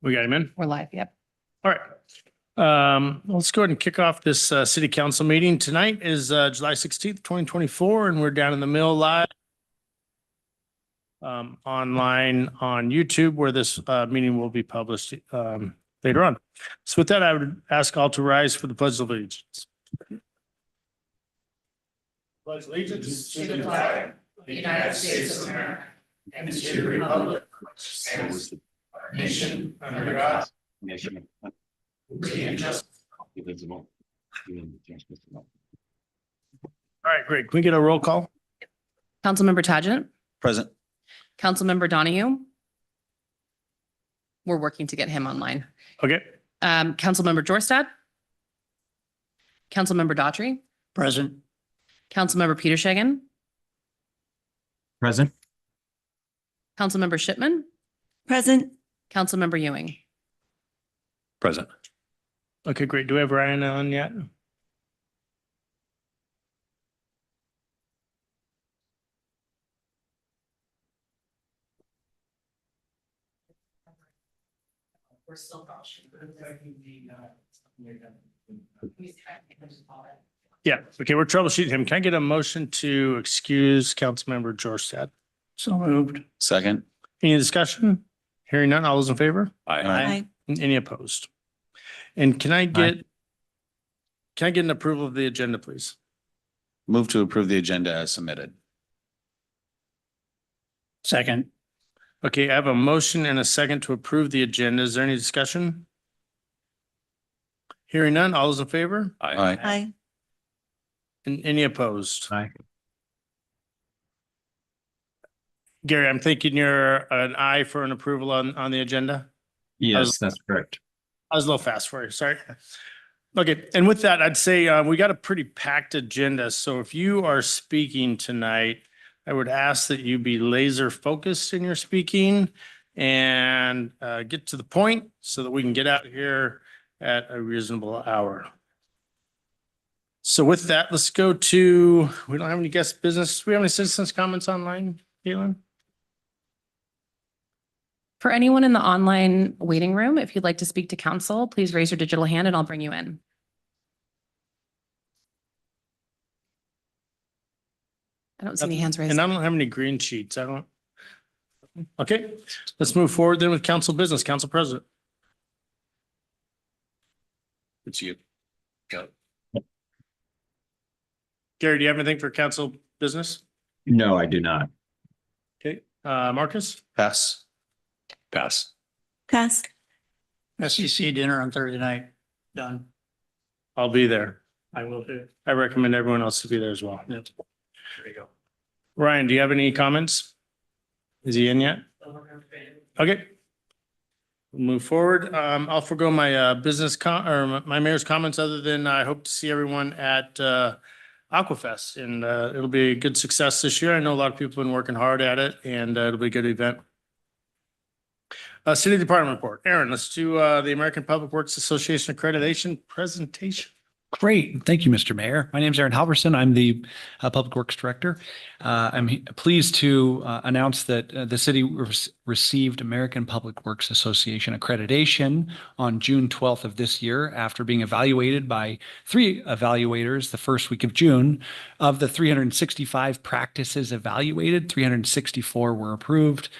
We got him in? We're live. Yep. All right. Let's go ahead and kick off this city council meeting. Tonight is July 16th, 2024, and we're down in the mill live online on YouTube, where this meeting will be published later on. So with that, I would ask all to rise for the Pledge of Allegiance. Pledge allegiance to the flag of the United States of America and to the republic which stands one nation under God, liberty and justice. All right, great. Can we get a roll call? Councilmember Tagent, Present. Councilmember Donahue. We're working to get him online. Okay. Councilmember Jorstad. Councilmember Daughtry. Present. Councilmember Peter Shagan. Present. Councilmember Shipman. Present. Councilmember Ewing. Present. Okay, great. Do we have Ryan on yet? We're still Yeah, okay, we're troubleshooting him. Can I get a motion to excuse Councilmember Jorstad? So moved. Second. Any discussion? Hearing none, all those in favor? Aye. Any opposed? And can I get an approval of the agenda, please? Move to approve the agenda as submitted. Second. Okay, I have a motion and a second to approve the agenda. Is there any discussion? Hearing none, all those in favor? Aye. Aye. And any opposed? Aye. Gary, I'm thinking you're an aye for an approval on the agenda? Yes, that's correct. I was a little fast for you, sorry. Okay, and with that, I'd say we got a pretty packed agenda. So if you are speaking tonight, I would ask that you be laser focused in your speaking and get to the point so that we can get out here at a reasonable hour. So with that, let's go to, we don't have any guest business. Do we have any citizens comments online, Caitlin? For anyone in the online waiting room, if you'd like to speak to council, please raise your digital hand and I'll bring you in. I don't see any hands raised. And I don't have any green sheets. I don't. Okay, let's move forward then with council business. Council President. It's you. Go. Gary, do you have anything for council business? No, I do not. Okay, Marcus? Pass. Pass. Pass. SEC dinner on Thursday night. Done. I'll be there. I will do. I recommend everyone else to be there as well. Yep. There you go. Ryan, do you have any comments? Is he in yet? Okay. We'll move forward. I'll forego my my mayor's comments, other than I hope to see everyone at Aquafest, and it'll be a good success this year. I know a lot of people have been working hard at it, and it'll be a good event. City Department report. Aaron, let's do the American Public Works Association accreditation presentation. Great. Thank you, Mr. Mayor. My name is Aaron Halverson. I'm the Public Works Director. I'm pleased to announce that the city received American Public Works Association accreditation on June 12th of this year, after being evaluated by 3 evaluators the first week of June. Of the 365 practices evaluated, 364 were approved.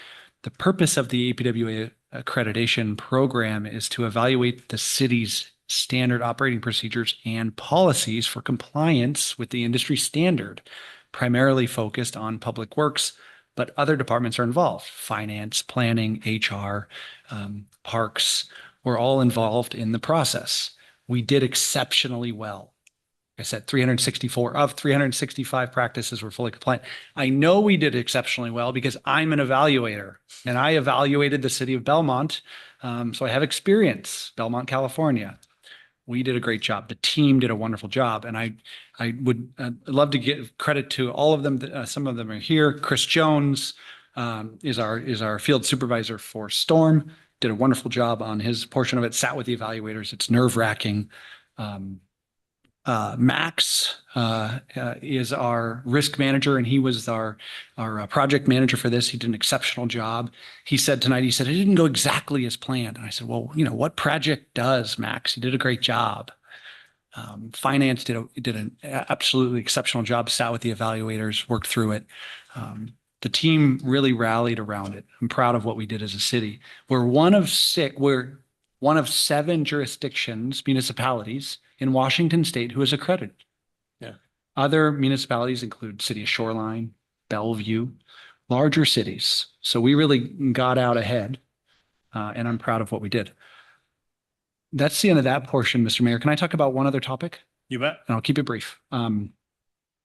The purpose of the APWA accreditation program is to evaluate the city's standard operating procedures and policies for compliance with the industry standard, primarily focused on public works, but other departments are involved. Finance, planning, HR, parks, we're all involved in the process. We did exceptionally well. I said 364 of 365 practices were fully compliant. I know we did exceptionally well because I'm an evaluator and I evaluated the city of Belmont. So I have experience, Belmont, California. We did a great job. The team did a wonderful job. And I would love to give credit to all of them. Some of them are here. Chris Jones is our field supervisor for Storm, did a wonderful job on his portion of it, sat with the evaluators. It's nerve-wracking. Max is our risk manager, and he was our project manager for this. He did an exceptional job. He said tonight, he said, it didn't go exactly as planned. And I said, well, you know, what project does, Max? You did a great job. Finance did an absolutely exceptional job, sat with the evaluators, worked through it. The team really rallied around it. I'm proud of what we did as a city. We're one of 7 jurisdictions, municipalities in Washington State who is accredited. Yeah. Other municipalities include City of Shoreline, Bellevue, larger cities. So we really got out ahead, and I'm proud of what we did. That's the end of that portion, Mr. Mayor. Can I talk about one other topic? You bet. And I'll keep it brief. We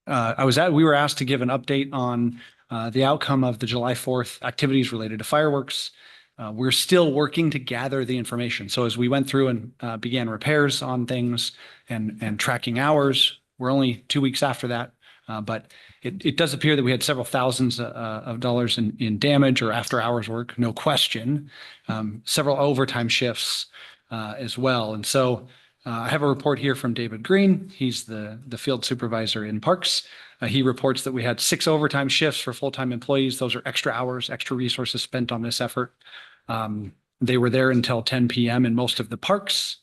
were asked to give an update on the outcome of the July 4th activities related to fireworks. We're still working to gather the information. So as we went through and began repairs on things and tracking hours, we're only 2 weeks after that. But it does appear that we had several thousands of dollars in damage or after hours work, no question. Several overtime shifts as well. And so I have a report here from David Green. He's the field supervisor in Parks. He reports that we had 6 overtime shifts for full-time employees. Those are extra hours, extra resources spent on this effort. They were there until 10 p.m. in most of the parks.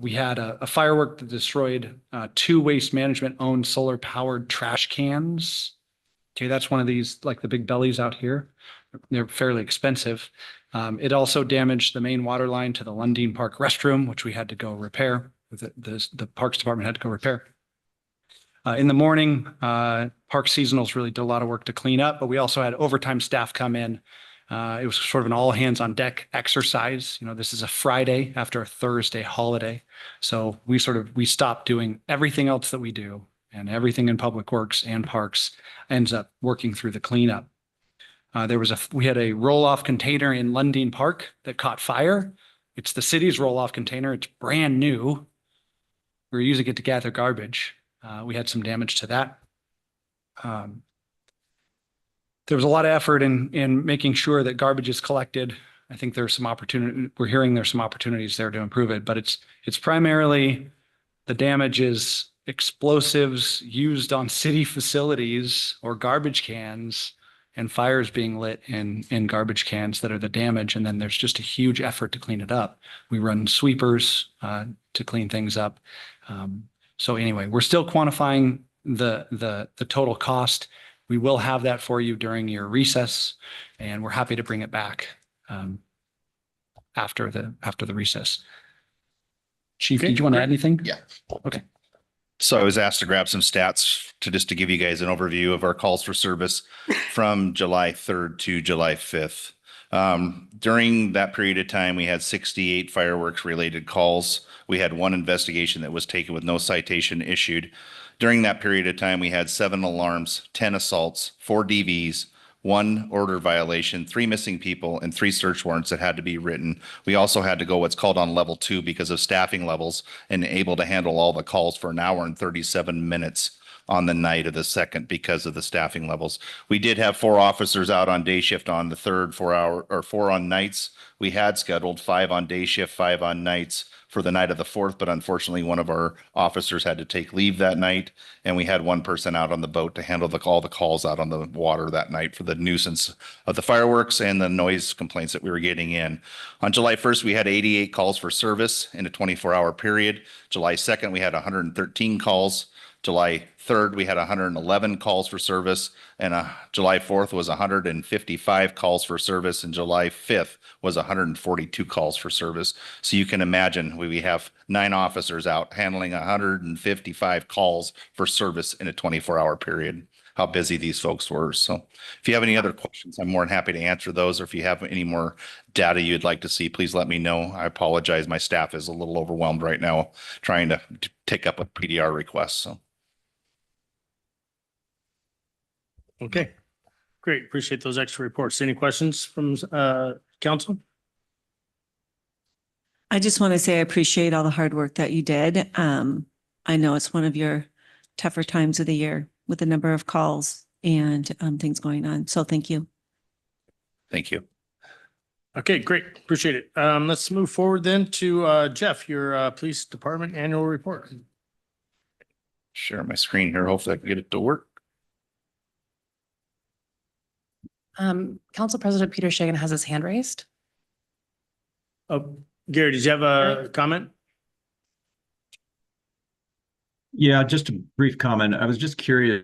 We had a firework that destroyed 2 waste management owned solar powered trash cans. Okay, that's one of these, like the big bellies out here. They're fairly expensive. It also damaged the main water line to the Lundin Park restroom, which we had to go repair. The Parks Department had to go repair. In the morning, Park Seasonals really did a lot of work to clean up, but we also had overtime staff come in. It was sort of an all hands on deck exercise. You know, this is a Friday after a Thursday holiday. So we stopped doing everything else that we do, and everything in Public Works and Parks ends up working through the cleanup. We had a roll-off container in Lundin Park that caught fire. It's the city's roll-off container. It's brand new. We were using it to gather garbage. We had some damage to that. There was a lot of effort in making sure that garbage is collected. I think there's some opportunity. We're hearing there's some opportunities there to improve it, but it's primarily the damage is explosives used on city facilities or garbage cans, and fires being lit in garbage cans that are the damage. And then there's just a huge effort to clean it up. We run sweepers to clean things up. So anyway, we're still quantifying the total cost. We will have that for you during your recess, and we're happy to bring it back after the recess. Chief, Okay, did you want to great. add anything? Yeah. Okay. So I was asked to grab some stats just to give you guys an overview of our calls for service from July 3rd to July 5th. During that period of time, we had 68 fireworks related calls. We had 1 investigation that was taken with no citation issued. During that period of time, we had 7 alarms, 10 assaults, 4 DVs, 1 order violation, 3 missing people, and 3 search warrants that had to be written. We also had to go what's called on level 2 because of staffing levels and able to handle all the calls for an hour and 37 minutes on the night of the 2nd because of the staffing levels. We did have 4 officers out on day shift on the 3rd, 4 on nights. We had scheduled 5 on day shift, 5 on nights for the night of the 4th, but unfortunately one of our officers had to take leave that night, and we had 1 person out on the boat to handle all the calls out on the water that night for the nuisance of the fireworks and the noise complaints that we were getting in. On July 1st, we had 88 calls for service in a 24-hour period. July 2nd, we had 113 calls. July 3rd, we had 111 calls for service, and July 4th was 155 calls for service, and July 5th was 142 calls for service. So you can imagine we have 9 officers out handling 155 calls for service in a 24-hour period, how busy these folks were. So if you have any other questions, I'm more than happy to answer those, or if you have any more data you'd like to see, please let me know. I apologize. My staff is a little overwhelmed right now trying to take up with PDR requests. So. Okay, great. Appreciate those extra reports. Any questions from council? I just want to say I appreciate all the hard work that you did. I know it's one of your tougher times of the year with the number of calls and things going on. So thank you. Thank you. Okay, great. Appreciate it. Let's move forward then to Jeff, your police department annual report. Share my screen here. Hopefully I can get it to work. Council President Peter Shagan has his hand raised. Oh, Gary, did you have a comment? Yeah, just a brief comment. I was just curious,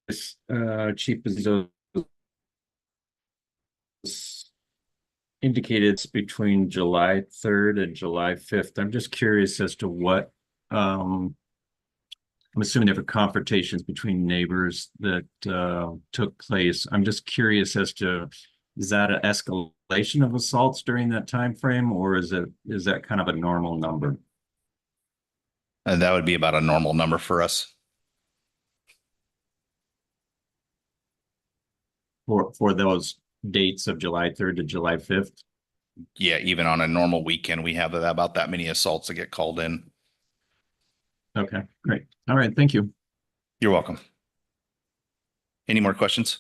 Chief Bezos indicated it's between July 3rd and July 5th. I'm just curious as to what, I'm assuming there were confrontations between neighbors that took place. I'm just curious as to, is that an escalation of assaults during that time frame, or is that kind of a normal number? And that would be about a normal number for us. For those dates of July 3rd to July 5th? Yeah, even on a normal weekend, we have about that many assaults that get called in. Okay, great. All right, thank you. You're welcome. Any more questions?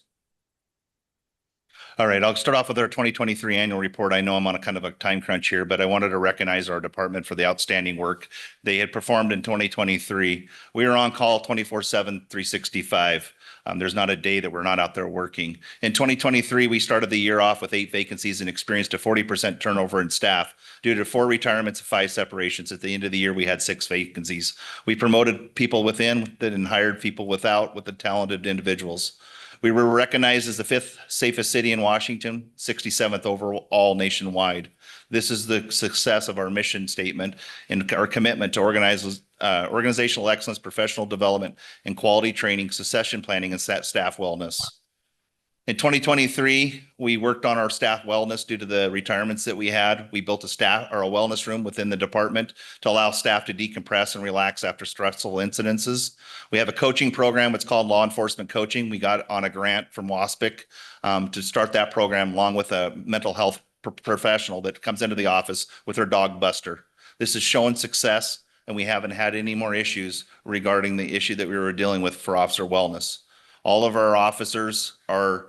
All right, I'll start off with our 2023 annual report. I know I'm on a kind of a time crunch here, but I wanted to recognize our department for the outstanding work they had performed in 2023. We are on call 24/7, 365. There's not a day that we're not out there working. In 2023, we started the year off with 8 vacancies and experienced a 40% turnover in staff due to 4 retirements and 5 separations. At the end of the year, we had 6 vacancies. We promoted people within and hired people with the talented individuals. We were recognized as the 5th safest city in Washington, 67th overall nationwide. This is the success of our mission statement and our commitment to organizational excellence, professional development, and quality training, succession planning, and staff wellness. In 2023, we worked on our staff wellness due to the retirements that we had. We built a wellness room within the department to allow staff to decompress and relax after stressful incidences. We have a coaching program. It's called Law Enforcement Coaching. We got on a grant from WASPIC to start that program along with a mental health professional that comes into the office with her dog Buster. This has shown success, and we haven't had any more issues regarding the issue that we were dealing with for officer wellness. All of our officers are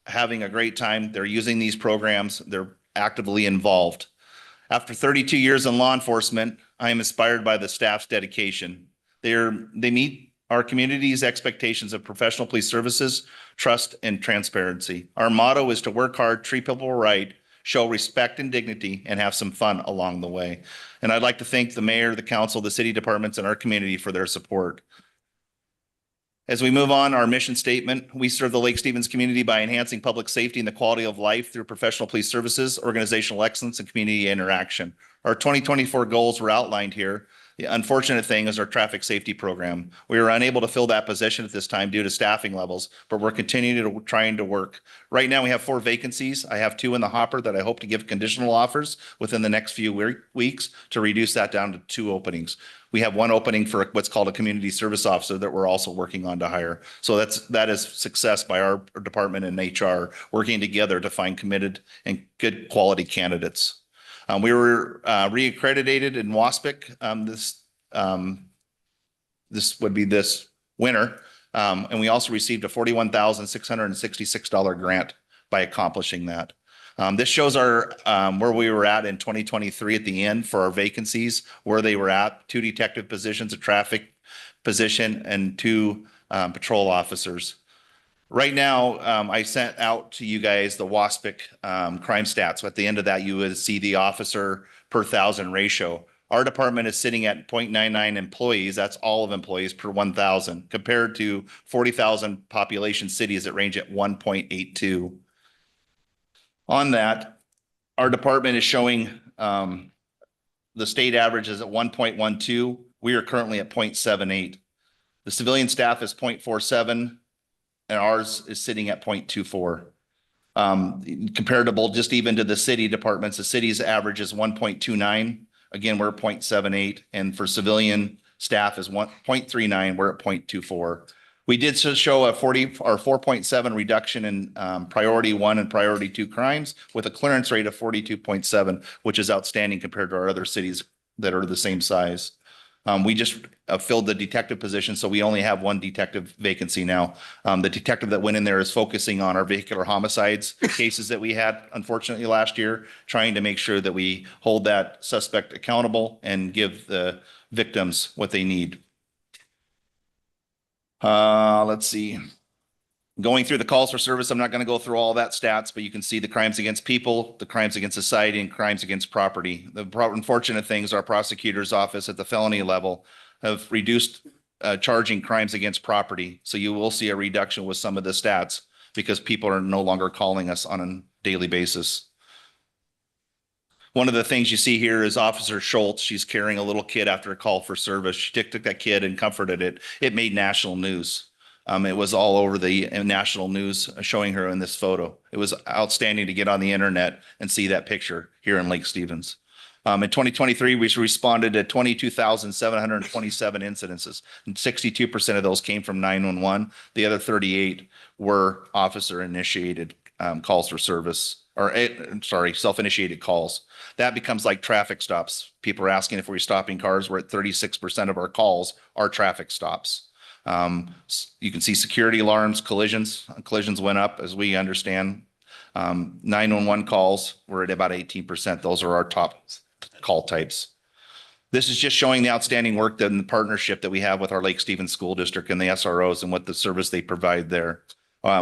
having a great time. They're using these programs. They're actively involved. After 32 years in law enforcement, I am inspired by the staff's dedication. They meet our community's expectations of professional police services, trust, and transparency. Our motto is to work hard, treat people right, show respect and dignity, and have some fun along the way. And I'd like to thank the mayor, the council, the city departments, and our community for their support. As we move on, our mission statement, we serve the Lake Stevens community by enhancing public safety and the quality of life through professional police services, organizational excellence, and community interaction. Our 2024 goals were outlined here. The unfortunate thing is our traffic safety program. We were unable to fill that position at this time due to staffing levels, but we're continuing to trying to work. Right now, we have 4 vacancies. I have 2 in the hopper that I hope to give conditional offers within the next few weeks to reduce that down to 2 openings. We have 1 opening for what's called a community service officer that we're also working on to hire. So that is success by our department and HR working together to find committed and good quality candidates. We were reaccredited in WASPIC this would be this winter. And we also received a $41,666 grant by accomplishing that. This shows our where we were at in 2023 at the end for our vacancies, where they were at, 2 detective positions, a traffic position, and 2 patrol officers. Right now, I sent out to you guys the WASPIC crime stats. At the end of that, you would see the officer per 1,000 ratio. Our department is sitting at 0.99 employees. That's all of employees per 1,000 compared to 40,000 population cities that range at 1.82. On that, our department is showing the state average is at 1.12. We are currently at 0.78. The civilian staff is 0.47. And ours is sitting at 0.24. Comparable just even to the city departments, the city's average is 1.29. Again, we're 0.78. And for civilian staff is 1.39. We're at 0.24. We did show a 4.7 reduction in priority 1 and priority 2 crimes with a clearance rate of 42.7, which is outstanding compared to our other cities that are the same size. We just filled the detective position, so we only have 1 detective vacancy now. The detective that went in there is focusing on our vehicular homicides cases that we had, unfortunately, last year, trying to make sure that we hold that suspect accountable and give the victims what they need. Let's see. Going through the calls for service, I'm not going to go through all that stats, but you can see the crimes against people, the crimes against society, and crimes against property. The unfortunate things, our prosecutor's office at the felony level have reduced charging crimes against property. So you will see a reduction with some of the stats because people are no longer calling us on a daily basis. One of the things you see here is Officer Schultz. She's carrying a little kid after a call for service. She took that kid and comforted it. It made national news. It was all over the national news showing her in this photo. It was outstanding to get on the internet and see that picture here in Lake Stevens. In 2023, we responded to 22,727 incidences, and 62% of those came from 911. The other 38 were officer-initiated calls for service, or self-initiated calls. That becomes like traffic stops. People are asking if we're stopping cars. We're at 36% of our calls are traffic stops. You can see security alarms, collisions. Collisions went up as we understand. 911 calls were at about 18%. Those are our top call types. This is just showing the outstanding work and the partnership that we have with our Lake Stevens School District and the SROs and what the service they provide there.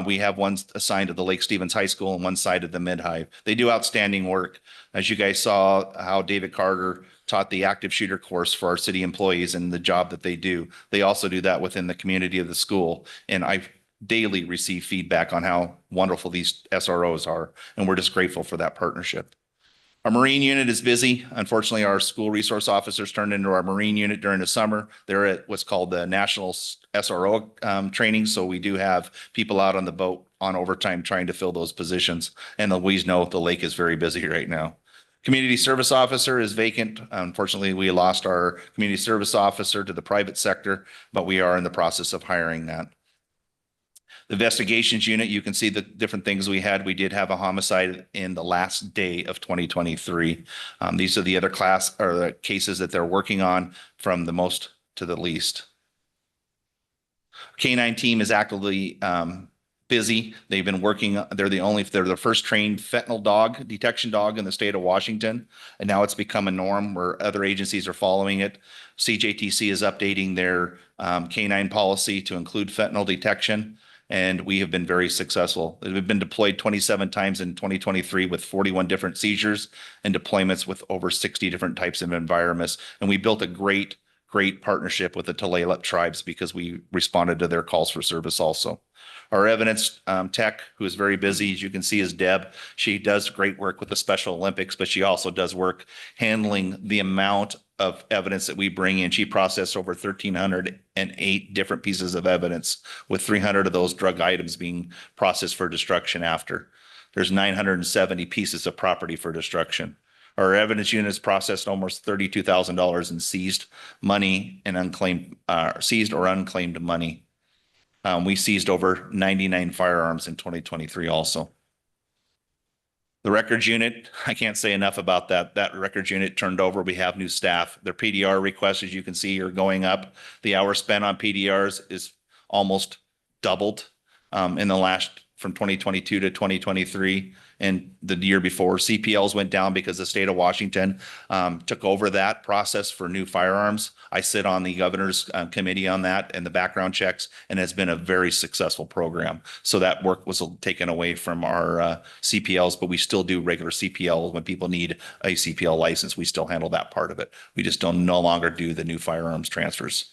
We have one assigned to the Lake Stevens High School and one side of the Mid-High. They do outstanding work. As you guys saw how David Carter taught the active shooter course for our city employees and the job that they do. They also do that within the community of the school. And I daily receive feedback on how wonderful these SROs are. And we're just grateful for that partnership. Our Marine unit is busy. Unfortunately, our school resource officers turned into our Marine unit during the summer. They're at what's called the National SRO training. So we do have people out on the boat on overtime trying to fill those positions. And we know the lake is very busy right now. Community service officer is vacant. Unfortunately, we lost our community service officer to the private sector, but we are in the process of hiring that. The investigations unit, you can see the different things we had. We did have a homicide in the last day of 2023. These are the other the cases that they're working on from the most to the least. K-9 team is actively busy. They've been working. They're the first trained fentanyl dog detection dog in the state of Washington. And now it's become a norm where other agencies are following it. CJTC is updating their K-9 policy to include fentanyl detection. And we have been very successful. We've been deployed 27 times in 2023 with 41 different seizures and deployments with over 60 different types of environments. And we built a great partnership with the Tulalip tribes because we responded to their calls for service also. Our evidence tech, who is very busy, as you can see, is Deb. She does great work with the Special Olympics, but she also does work handling the amount of evidence that we bring in. She processed over 1,308 different pieces of evidence, with 300 of those drug items being processed for destruction after. There's 970 pieces of property for destruction. Our evidence units processed almost $32,000 in seized money and seized or unclaimed money. We seized over 99 firearms in 2023 also. The records unit, I can't say enough about that. That records unit turned over. We have new staff. Their PDR requests, as you can see, are going up. The hours spent on PDRs is almost doubled in the last from 2022 to 2023 and the year before. CPLs went down because the state of Washington took over that process for new firearms. I sit on the governor's committee on that and the background checks, and it's been a very successful program. So that work was taken away from our CPLs, but we still do regular CPL when people need a CPL license. We still handle that part of it. We just no longer do the new firearms transfers.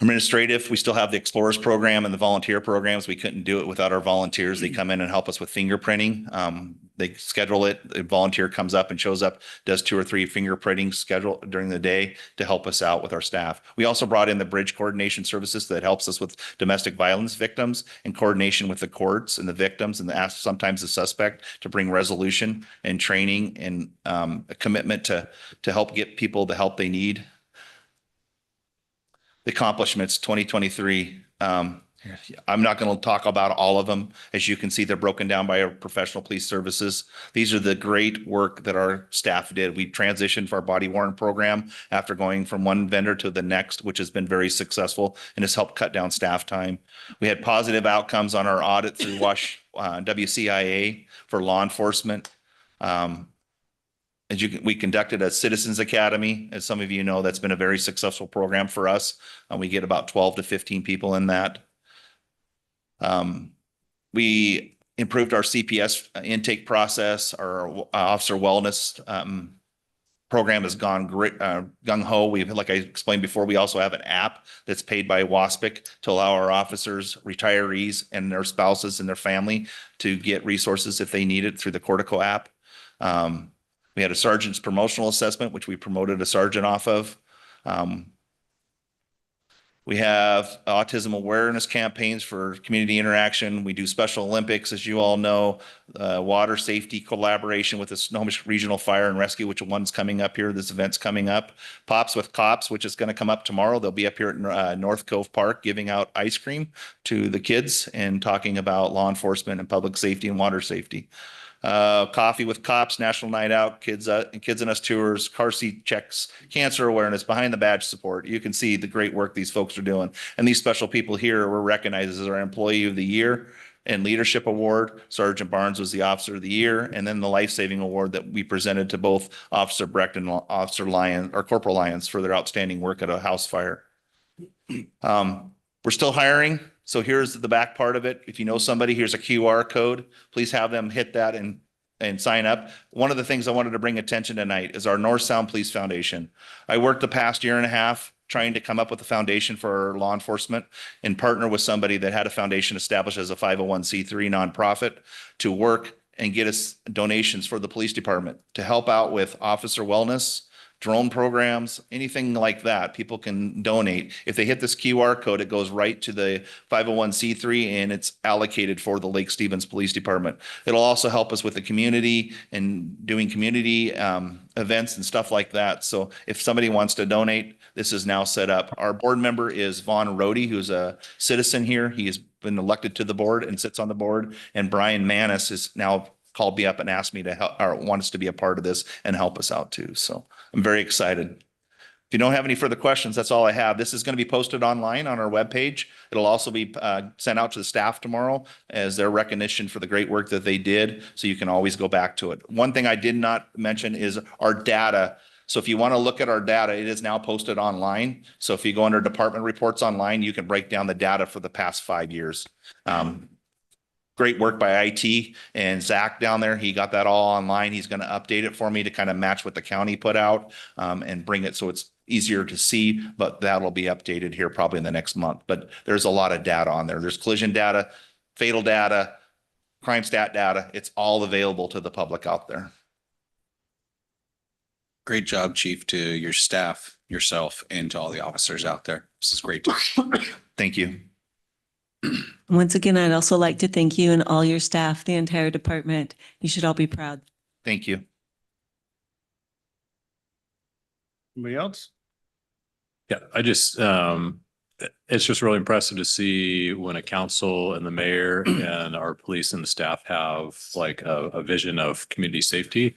Administrative, we still have the Explorers program and the volunteer programs. We couldn't do it without our volunteers. They come in and help us with fingerprinting. They schedule it. The volunteer comes up and shows up, does 2 or 3 fingerprinting schedule during the day to help us out with our staff. We also brought in the bridge coordination services that helps us with domestic violence victims in coordination with the courts and the victims and sometimes the suspect to bring resolution and training and a commitment to help get people the help they need. The accomplishments 2023. I'm not going to talk about all of them. As you can see, they're broken down by our professional police services. These are the great work that our staff did. We transitioned our body worn program after going from one vendor to the next, which has been very successful and has helped cut down staff time. We had positive outcomes on our audit through WCIA for law enforcement. we conducted a Citizens Academy. As some of you know, that's been a very successful program for us. We get about 12 to 15 people in that. We improved our CPS intake process. Our officer wellness program has gone great, gung ho. Like I explained before, we also have an app that's paid by WASPIC to allow our officers, retirees, and their spouses and their family to get resources if they need it through the Cortico app. We had a sergeant's promotional assessment, which we promoted a sergeant off of. We have autism awareness campaigns for community interaction. We do Special Olympics, as you all know, water safety collaboration with the Snohomish Regional Fire and Rescue, which one's coming up here. This event's coming up. Pops with Cops, which is going to come up tomorrow. They'll be up here at North Cove Park giving out ice cream to the kids and talking about law enforcement and public safety and water safety. Coffee with Cops, National Night Out, Kids and Us tours, car seat checks, cancer awareness, behind the badge support. You can see the great work these folks are doing. And these special people here were recognized as our Employee of the Year and Leadership Award. Sergeant Barnes was the Officer of the Year, and then the Life Saving Award that we presented to both Officer Brecht and Officer Lyons, or Corporal Lyons, for their outstanding work at a house fire. We're still hiring. So here's the back part of it. If you know somebody, here's a QR code. Please have them hit that and sign up. One of the things I wanted to bring attention tonight is our North Sound Police Foundation. I worked the past year and a half trying to come up with a foundation for law enforcement and partner with somebody that had a foundation established as a 501c3 nonprofit to work and get us donations for the police department to help out with officer wellness, drone programs, anything like that. People can donate. If they hit this QR code, it goes right to the 501c3 and it's allocated for the Lake Stevens Police Department. It'll also help us with the community and doing community events and stuff like that. So if somebody wants to donate, this is now set up. Our board member is Vaughn Rohde, who's a citizen here. He has been elected to the board and sits on the board. And Brian Manis is now called me up and asked me to help, or want us to be a part of this and help us out too. So I'm very excited. If you don't have any further questions, that's all I have. This is going to be posted online on our webpage. It'll also be sent out to the staff tomorrow as their recognition for the great work that they did. So you can always go back to it. One thing I did not mention is our data. So if you want to look at our data, it is now posted online. So if you go under department reports online, you can break down the data for the past 5 years. Great work by IT and Zach down there. He got that all online. He's going to update it for me to kind of match what the county put out and bring it so it's easier to see, but that'll be updated here probably in the next month. But there's a lot of data on there. There's collision data, fatal data, crime stat data. It's all available to the public out there. Great job, Chief, to your staff, yourself, and to all the officers out there. This is great. Thank you. Once again, I'd also like to thank you and all your staff, the entire department. You should all be proud. Thank you. Anybody else? Yeah, I just, it's just really impressive to see when a council and the mayor and our police and the staff have like a vision of community safety.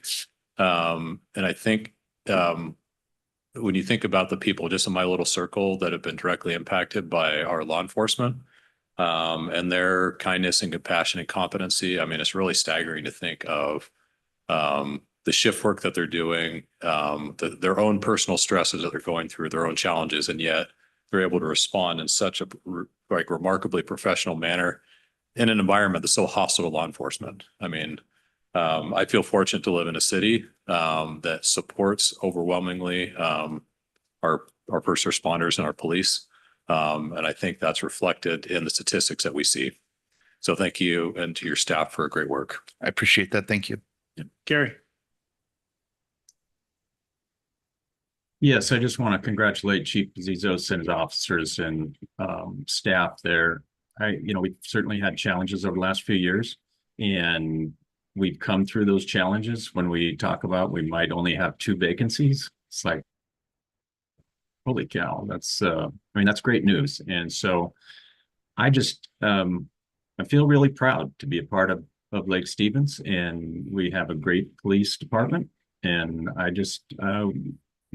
And I think, when you think about the people just in my little circle that have been directly impacted by our law enforcement, and their kindness and compassion and competency, I mean, it's really staggering to think of, the shift work that they're doing, their own personal stresses that they're going through, their own challenges, and yet they're able to respond in such a like remarkably professional manner in an environment that's so hostile to law enforcement. I mean, I feel fortunate to live in a city that supports overwhelmingly our first responders and our police. And I think that's reflected in the statistics that we see. So thank you and to your staff for great work. I appreciate that. Thank you. Gary. Yes, I just want to congratulate Chief Bezos and his officers and staff there. We've certainly had challenges over the last few years, and we've come through those challenges. When we talk about we might only have 2 vacancies, it's like, holy cow, that's that's great news. And so I just I feel really proud to be a part of Lake Stevens, and we have a great police department, and I just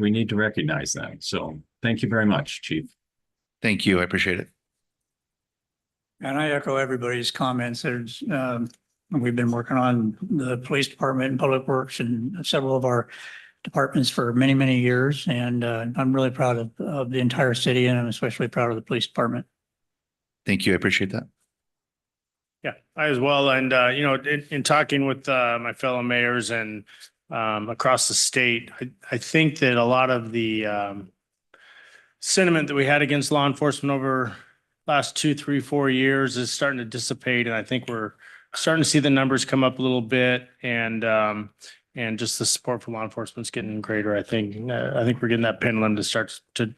we need to recognize that. So thank you very much, Chief. Thank you. I appreciate it. And I echo everybody's comments. There's We've been working on the police department and public works and several of our departments for many, many years. And I'm really proud of the entire city, and I'm especially proud of the police department. Thank you. I appreciate that. Yeah, I as well. And, in talking with my fellow mayors and across the state, I think that a lot of the sentiment that we had against law enforcement over last 2, 3, 4 years is starting to dissipate. And I think we're starting to see the numbers come up a little bit, and just the support for law enforcement is getting greater. I think we're getting that pendulum to start to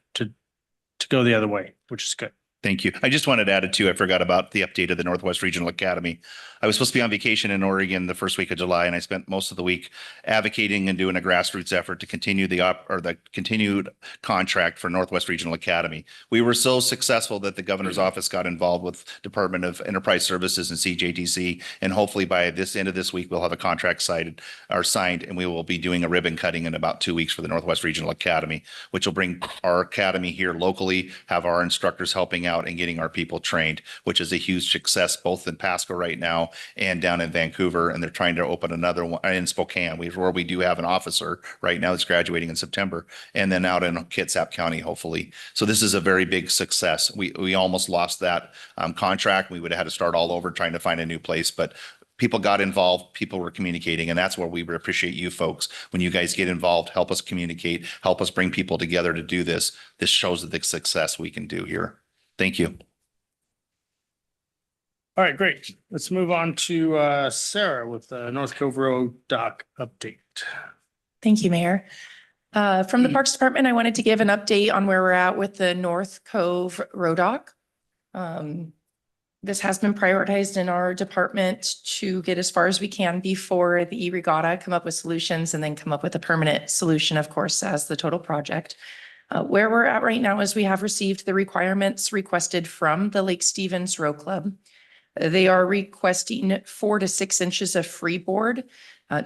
go the other way, which is good. Thank you. I just wanted to add it too. I forgot about the update of the Northwest Regional Academy. I was supposed to be on vacation in Oregon the first week of July, and I spent most of the week advocating and doing a grassroots effort to continue the continued contract for Northwest Regional Academy. We were so successful that the governor's office got involved with Department of Enterprise Services and CJTC, and hopefully by this end of this week, we'll have a contract signed, and we will be doing a ribbon cutting in about 2 weeks for the Northwest Regional Academy, which will bring our academy here locally, have our instructors helping out and getting our people trained, which is a huge success both in Pasco right now and down in Vancouver. And they're trying to open another one in Spokane, where we do have an officer right now that's graduating in September, and then out in Kitsap County, hopefully. So this is a very big success. We almost lost that contract. We would have had to start all over trying to find a new place, but people got involved, people were communicating, and that's where we appreciate you folks. When you guys get involved, help us communicate, help us bring people together to do this. This shows the success we can do here. Thank you. All right, great. Let's move on to Sarah with the North Cove Road dock update. Thank you, Mayor. From the Parks Department, I wanted to give an update on where we're at with the North Cove Road dock. This has been prioritized in our department to get as far as we can before the regatta, come up with solutions, and then come up with a permanent solution, of course, as the total project. Where we're at right now is we have received the requirements requested from the Lake Stevens Row Club. They are requesting 4 to 6 inches of freeboard,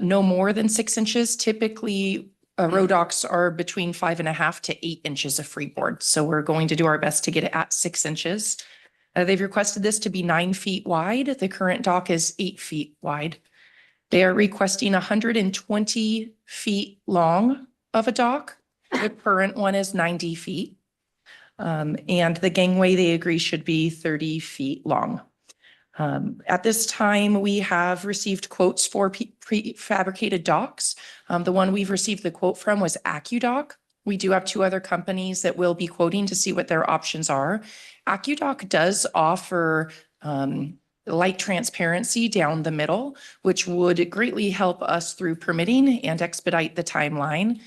no more than 6 inches. Typically, road docks are between 5.5 to 8 inches of freeboard. So we're going to do our best to get it at 6 inches. They've requested this to be 9 feet wide. The current dock is 8 feet wide. They are requesting 120 feet long of a dock. The current one is 90 feet. And the gangway, they agree, should be 30 feet long. At this time, we have received quotes for prefabricated docks. The one we've received the quote from was AccuDock. We do have 2 other companies that will be quoting to see what their options are. AccuDock does offer light transparency down the middle, which would greatly help us through permitting and expedite the timeline.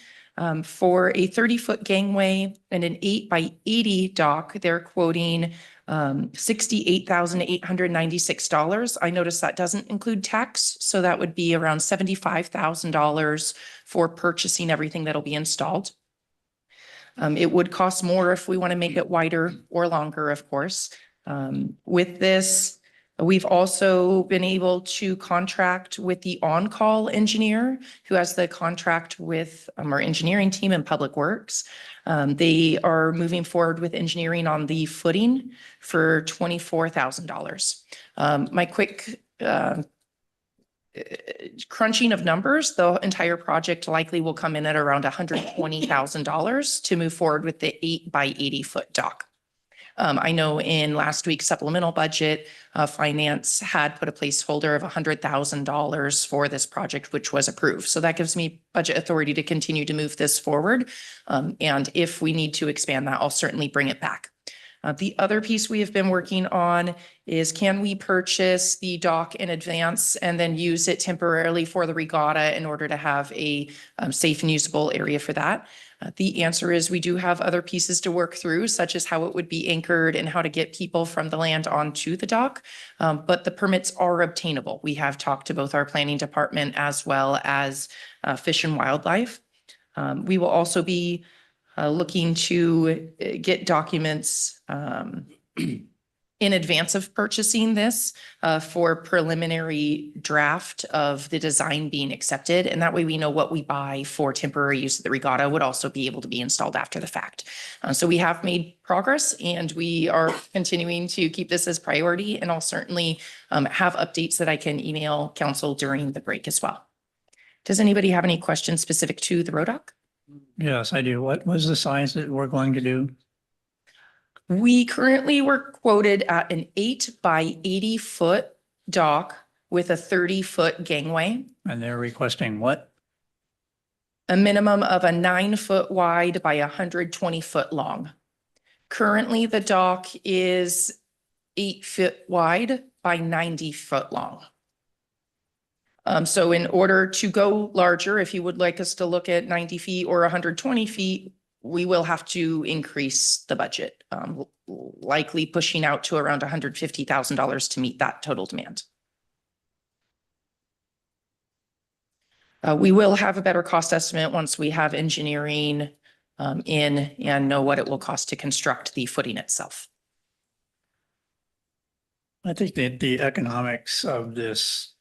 For a 30-foot gangway and an 8 by 80 dock, they're quoting $68,896. I noticed that doesn't include tax, so that would be around $75,000 for purchasing everything that'll be installed. It would cost more if we want to make it wider or longer, of course. With this, we've also been able to contract with the on-call engineer who has the contract with our engineering team and Public Works. They are moving forward with engineering on the footing for $24,000. My quick crunching of numbers, the entire project likely will come in at around $120,000 to move forward with the 8 by 80 foot dock. I know in last week's supplemental budget, finance had put a placeholder of $100,000 for this project, which was approved. So that gives me budget authority to continue to move this forward. And if we need to expand that, I'll certainly bring it back. The other piece we have been working on is, can we purchase the dock in advance and then use it temporarily for the regatta in order to have a safe and usable area for that? The answer is we do have other pieces to work through, such as how it would be anchored and how to get people from the land onto the dock. But the permits are obtainable. We have talked to both our planning department as well as Fish and Wildlife. We will also be looking to get documents in advance of purchasing this for preliminary draft of the design being accepted. And that way we know what we buy for temporary use of the regatta would also be able to be installed after the fact. So we have made progress and we are continuing to keep this as priority. And I'll certainly have updates that I can email council during the break as well. Does anybody have any questions specific to the road dock? Yes, I do. What was the size that we're going to do? We currently were quoted at an 8 by 80-foot dock with a 30-foot gangway, And they're requesting what? a minimum of a 9-foot wide by 120-foot long. Currently, the dock is 8 foot wide by 90-foot long. So in order to go larger, if you would like us to look at 90 feet or 120 feet, we will have to increase the budget, likely pushing out to around $150,000 to meet that total demand. We will have a better cost estimate once we have engineering in and know what it will cost to construct the footing itself. I think that the economics of this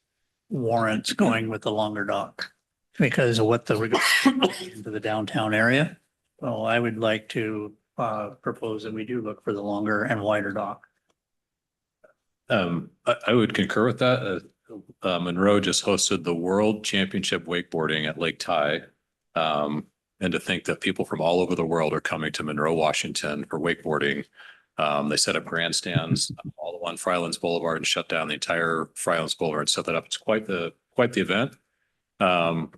warrants going with the longer dock because of what the into the downtown area. Well, I would like to propose that we do look for the longer and wider dock. I would concur with that. Monroe just hosted the World Championship Wakeboarding at Lake Ty. And to think that people from all over the world are coming to Monroe, Washington for wakeboarding. They set up grandstands all along Frylands Boulevard and shut down the entire Frylands Boulevard, set that up. It's quite the event.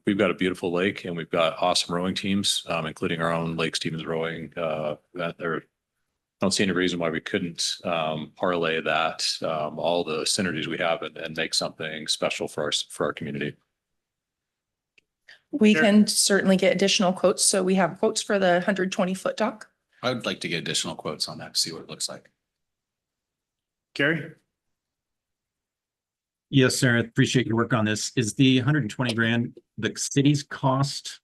We've got a beautiful lake and we've got awesome rowing teams, including our own Lake Stevens rowing event there. I don't see any reason why we couldn't parlay that, all the synergies we have and make something special for our community. We can certainly get additional quotes. So we have quotes for the 120-foot dock. I would like to get additional quotes on that to see what it looks like. Gary? Yes, sir. I appreciate your work on this. Is the 120 grand the city's cost?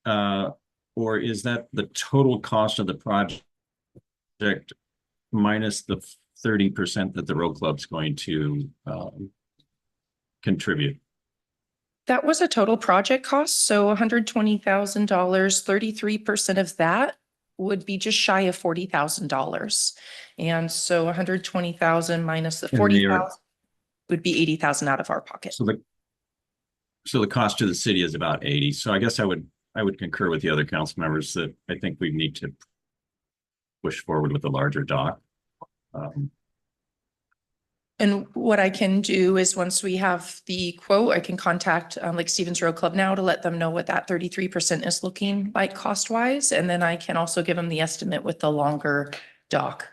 Or is that the total cost of the project minus the 30% that the road club's going to contribute? That was a total project cost. So $120,000, 33% of that would be just shy of $40,000. And so 120,000 minus the 40,000 would be 80,000 out of our pocket. So the cost to the city is about 80. So I guess I would concur with the other council members that I think we need to push forward with the larger dock. And what I can do is once we have the quote, I can contact Lake Stevens Road Club now to let them know what that 33% is looking like cost wise. And then I can also give them the estimate with the longer dock.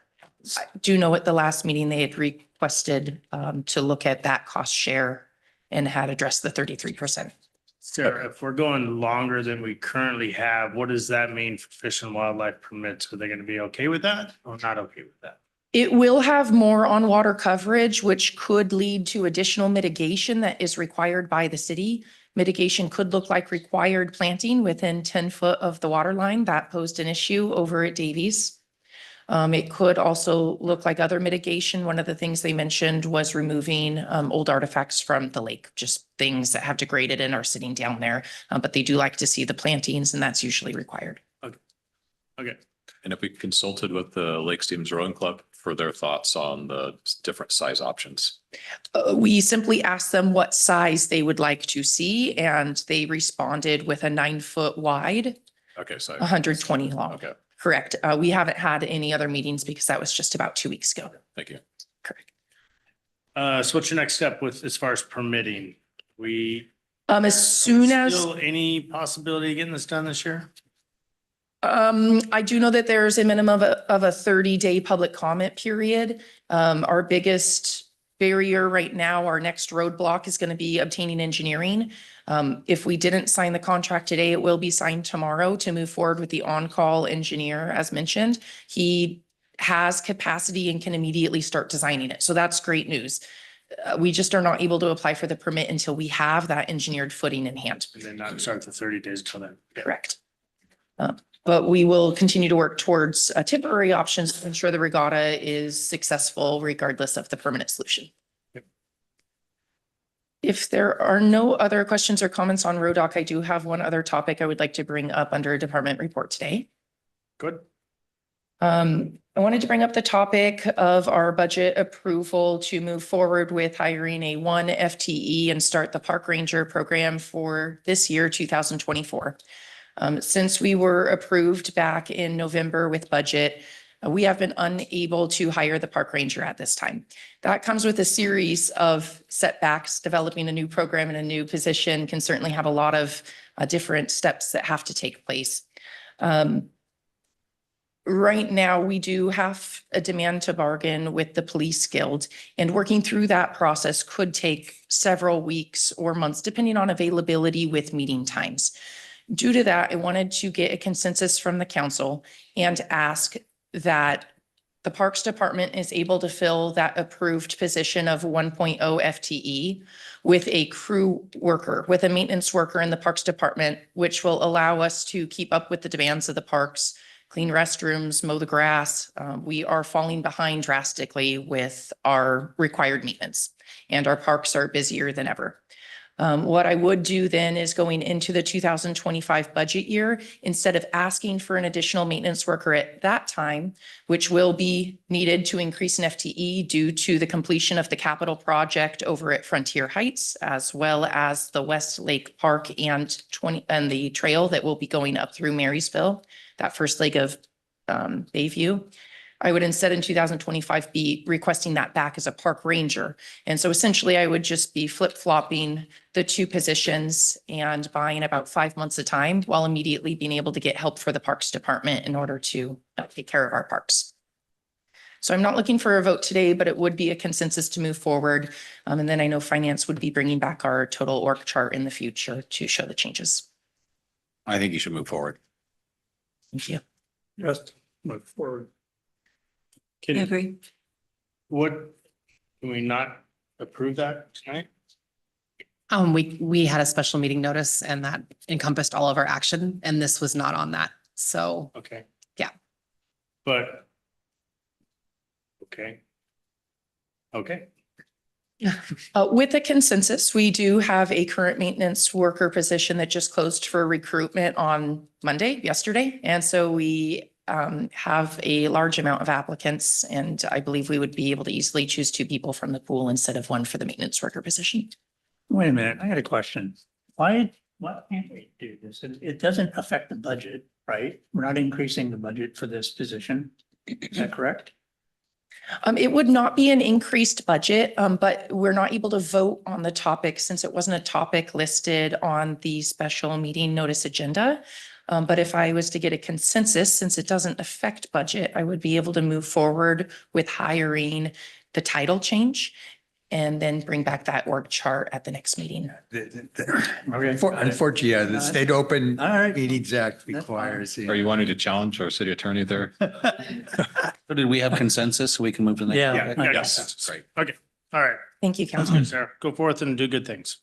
I do know at the last meeting, they had requested to look at that cost share and had addressed the 33%. Sarah, if we're going longer than we currently have, what does that mean for Fish and Wildlife permits? Are they going to be okay with that or not okay with that? It will have more on water coverage, which could lead to additional mitigation that is required by the city. Mitigation could look like required planting within 10 foot of the water line. That posed an issue over at Davies. It could also look like other mitigation. One of the things they mentioned was removing old artifacts from the lake, just things that have degraded and are sitting down there. But they do like to see the plantings and that's usually required. Okay. And if we consulted with the Lake Stevens Rowing Club for their thoughts on the different size options. We simply asked them what size they would like to see and they responded with a 9 foot wide, Okay, so. 120 long. Okay, Correct. We haven't had any other meetings because that was just about 2 weeks ago. thank you. Correct. So what's your next step with as far as permitting? As soon as. Still any possibility of getting this done this year? I do know that there's a minimum of a 30-day public comment period. Our biggest barrier right now, our next roadblock is going to be obtaining engineering. If we didn't sign the contract today, it will be signed tomorrow to move forward with the on-call engineer, as mentioned. He has capacity and can immediately start designing it. So that's great news. We just are not able to apply for the permit until we have that engineered footing in hand. And then not start the 30 days until then. Correct. But we will continue to work towards temporary options to ensure the regatta is successful regardless of the permanent solution. If there are no other questions or comments on RODOC, I do have one other topic I would like to bring up under department report today. Good. I wanted to bring up the topic of our budget approval to move forward with hiring a 1 FTE and start the park ranger program for this year, 2024. Since we were approved back in November with budget, we have been unable to hire the park ranger at this time. That comes with a series of setbacks. Developing a new program and a new position can certainly have a lot of different steps that have to take place. Right now, we do have a demand to bargain with the police guild, and working through that process could take several weeks or months, depending on availability with meeting times. Due to that, I wanted to get a consensus from the council and ask that the Parks Department is able to fill that approved position of 1.0 FTE with a crew worker, with a maintenance worker in the Parks Department, which will allow us to keep up with the demands of the parks, clean restrooms, mow the grass. We are falling behind drastically with our required maintenance, and our parks are busier than ever. What I would do then is going into the 2025 budget year, instead of asking for an additional maintenance worker at that time, which will be needed to increase an FTE due to the completion of the capital project over at Frontier Heights, as well as the West Lake Park and the trail that will be going up through Marysville, that first leg of Bayview. I would instead in 2025 be requesting that back as a park ranger. And so essentially I would just be flip-flopping the two positions and buying about 5 months of time while immediately being able to get help for the Parks Department in order to take care of our parks. So I'm not looking for a vote today, but it would be a consensus to move forward. And then I know finance would be bringing back our total org chart in the future to show the changes. I think you should move forward. Thank you. Just move forward. I Can, agree. can we not approve that tonight? We had a special meeting notice and that encompassed all of our action, and this was not on that. So Okay. Yeah. But. Okay. Okay. With a consensus, we do have a current maintenance worker position that just closed for recruitment on yesterday. And so we have a large amount of applicants, and I believe we would be able to easily choose 2 people from the pool instead of 1 for the maintenance worker position. Wait a minute, I got a question. Why can't we do this? It doesn't affect the budget, right? We're not increasing the budget for this position. Is that correct? It would not be an increased budget, but we're not able to vote on the topic since it wasn't a topic listed on the special meeting notice agenda. But if I was to get a consensus, since it doesn't affect budget, I would be able to move forward with hiring the title change and then bring back that org chart at the next meeting. Okay. Yeah, the state open All right. meetings act That's fine. requires. Are you wanting to challenge our city attorney there? So did we have consensus? We can move to the next. Yeah. Okay. Yes. Great. Okay. All right. Thank you, Councilor. Sarah, go forth and do good things.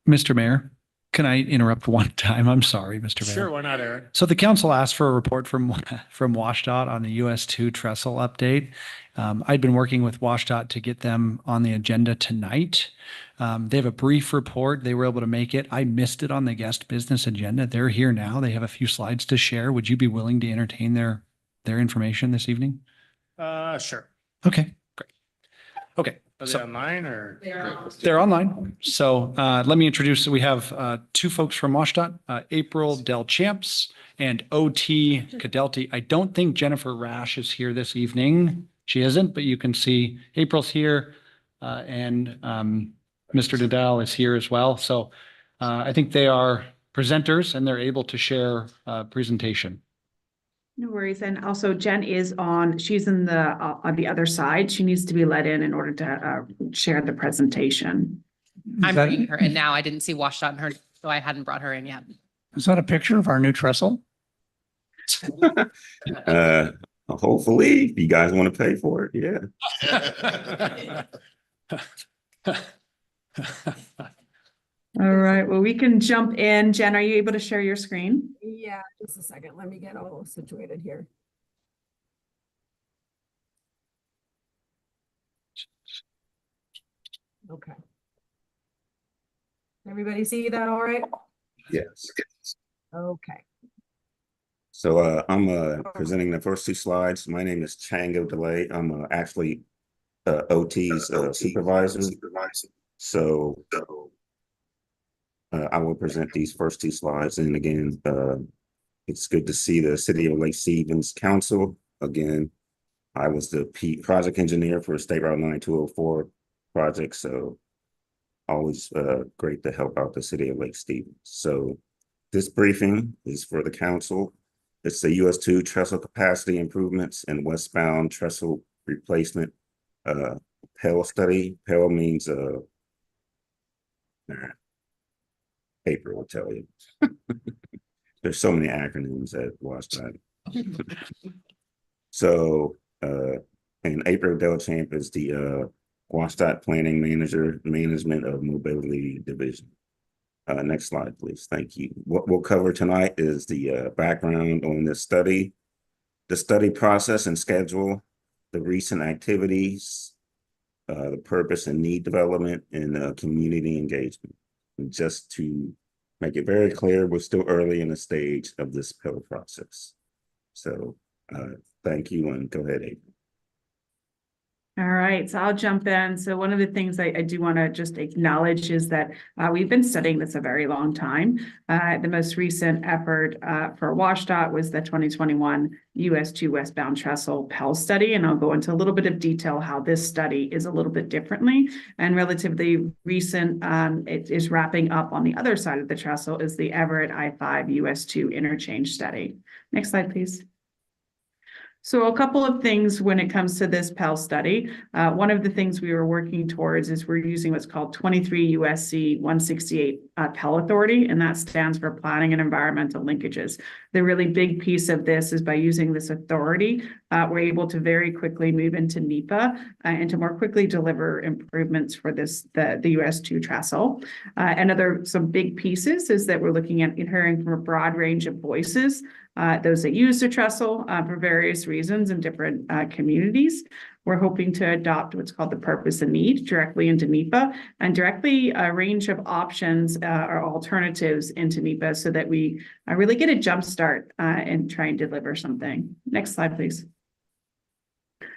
Mr. Mayor, can I interrupt one time? I'm sorry, Mr. Mayor. Sure, why not, Aaron? So the council asked for a report from WashDOT on the US2 trestle update. I'd been working with WashDOT to get them on the agenda tonight. They have a brief report. They were able to make it. I missed it on the guest business agenda. They're here now. They have a few slides to share. Would you be willing to entertain their information this evening? Sure. Okay, great. Okay. Are they So- online or? They're online. So let me introduce, we have 2 folks from WashDOT, April Del Champs and OT Cadelty. I don't think Jennifer Rash is here this evening. She isn't, but you can see April's here and Mr. Didal is here as well. So I think they are presenters and they're able to share a presentation. No worries. And also Jen is she's on the other side. She needs to be let in order to share the presentation. I'm that- bringing her in now. I didn't see WashDOT in her, so I hadn't brought her in yet. Is that a picture of our new trestle? Hopefully, if you guys want to pay for it, yeah. All right, well, we can jump in. Jen, are you able to share your screen? Yeah, just a second. Let me get all situated here. Okay. Everybody see that all right? Yes. Okay. So I'm presenting the first two slides. My name is Chango Delay. I'm actually OT's supervisor. So I will present these first two slides. And again, it's good to see the City of Lake Stevens Council. Again, I was the project engineer for State Route 9204 project. So always great to help out the City of Lake Stevens. So this briefing is for the council. It's the US 2 trestle capacity improvements and westbound trestle replacement PEL study. PEL means paper will tell you. There's so many acronyms at WashDOT. So and April Delchamp is the WashDOT Planning Manager, Management of Mobility Division. Next slide, please. Thank you. What we'll cover tonight is the background on this study, the study process and schedule, the recent activities, the purpose and need development, and community engagement. And just to make it very clear, we're still early in the stage of this PEL process. So thank you, and go ahead, April. All right, so I'll jump in. So one of the things I do want to just acknowledge is that we've been studying this a very long time. The most recent effort for WashDOT was the 2021 US 2 westbound trestle PEL study, and I'll go into a little bit of detail how this study is a little bit differently. And relatively recent, it is wrapping up on the other side of the trestle is the Everett I-5 US 2 interchange study. Next slide, please. So a couple of things when it comes to this PEL study. One of the things we were working towards is we're using what's called 23 USC 168 PEL authority, and that stands for Planning and Environmental Linkages. The really big piece of this is by using this authority, we're able to very quickly move into NEPA and to more quickly deliver improvements for the US 2 trestle. Some big pieces is that we're looking at hearing from a broad range of voices, those that use the trestle for various reasons in different communities. We're hoping to adopt what's called the purpose and need directly into NEPA and directly a range of options or alternatives into NEPA so that we really get a jump start and try and deliver something. Next slide, please.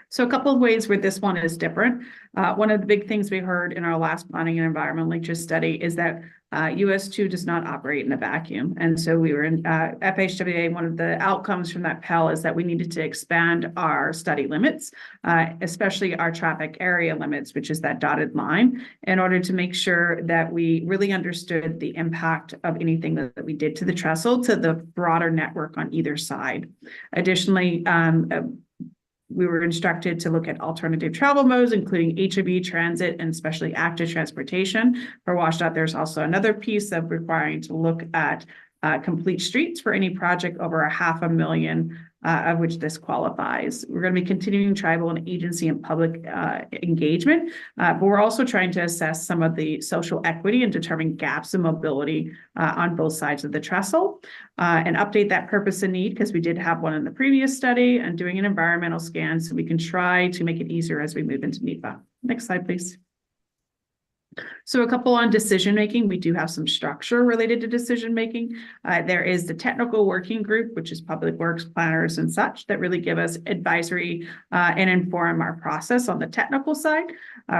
So a couple of ways where this one is different. One of the big things we heard in our last planning and environmental linkage study is that US 2 does not operate in a vacuum. And so we were in FHWA, one of the outcomes from that PEL is that we needed to expand our study limits, especially our traffic area limits, which is that dotted line, in order to make sure that we really understood the impact of anything that we did to the trestle to the broader network on either side. Additionally, we were instructed to look at alternative travel modes, including HOV transit and especially active transportation. For WashDOT, there's also another piece of requiring to look at complete streets for any project over 500,000, of which this qualifies. We're going to be continuing tribal and agency and public engagement, but we're also trying to assess some of the social equity and determine gaps in mobility on both sides of the trestle, and update that purpose and need because we did have one in the previous study, and doing an environmental scan so we can try to make it easier as we move into NEPA. Next slide, please. So a couple on decision-making. We do have some structure related to decision-making. There is the technical working group, which is public works planners and such that really give us advisory and inform our process on the technical side.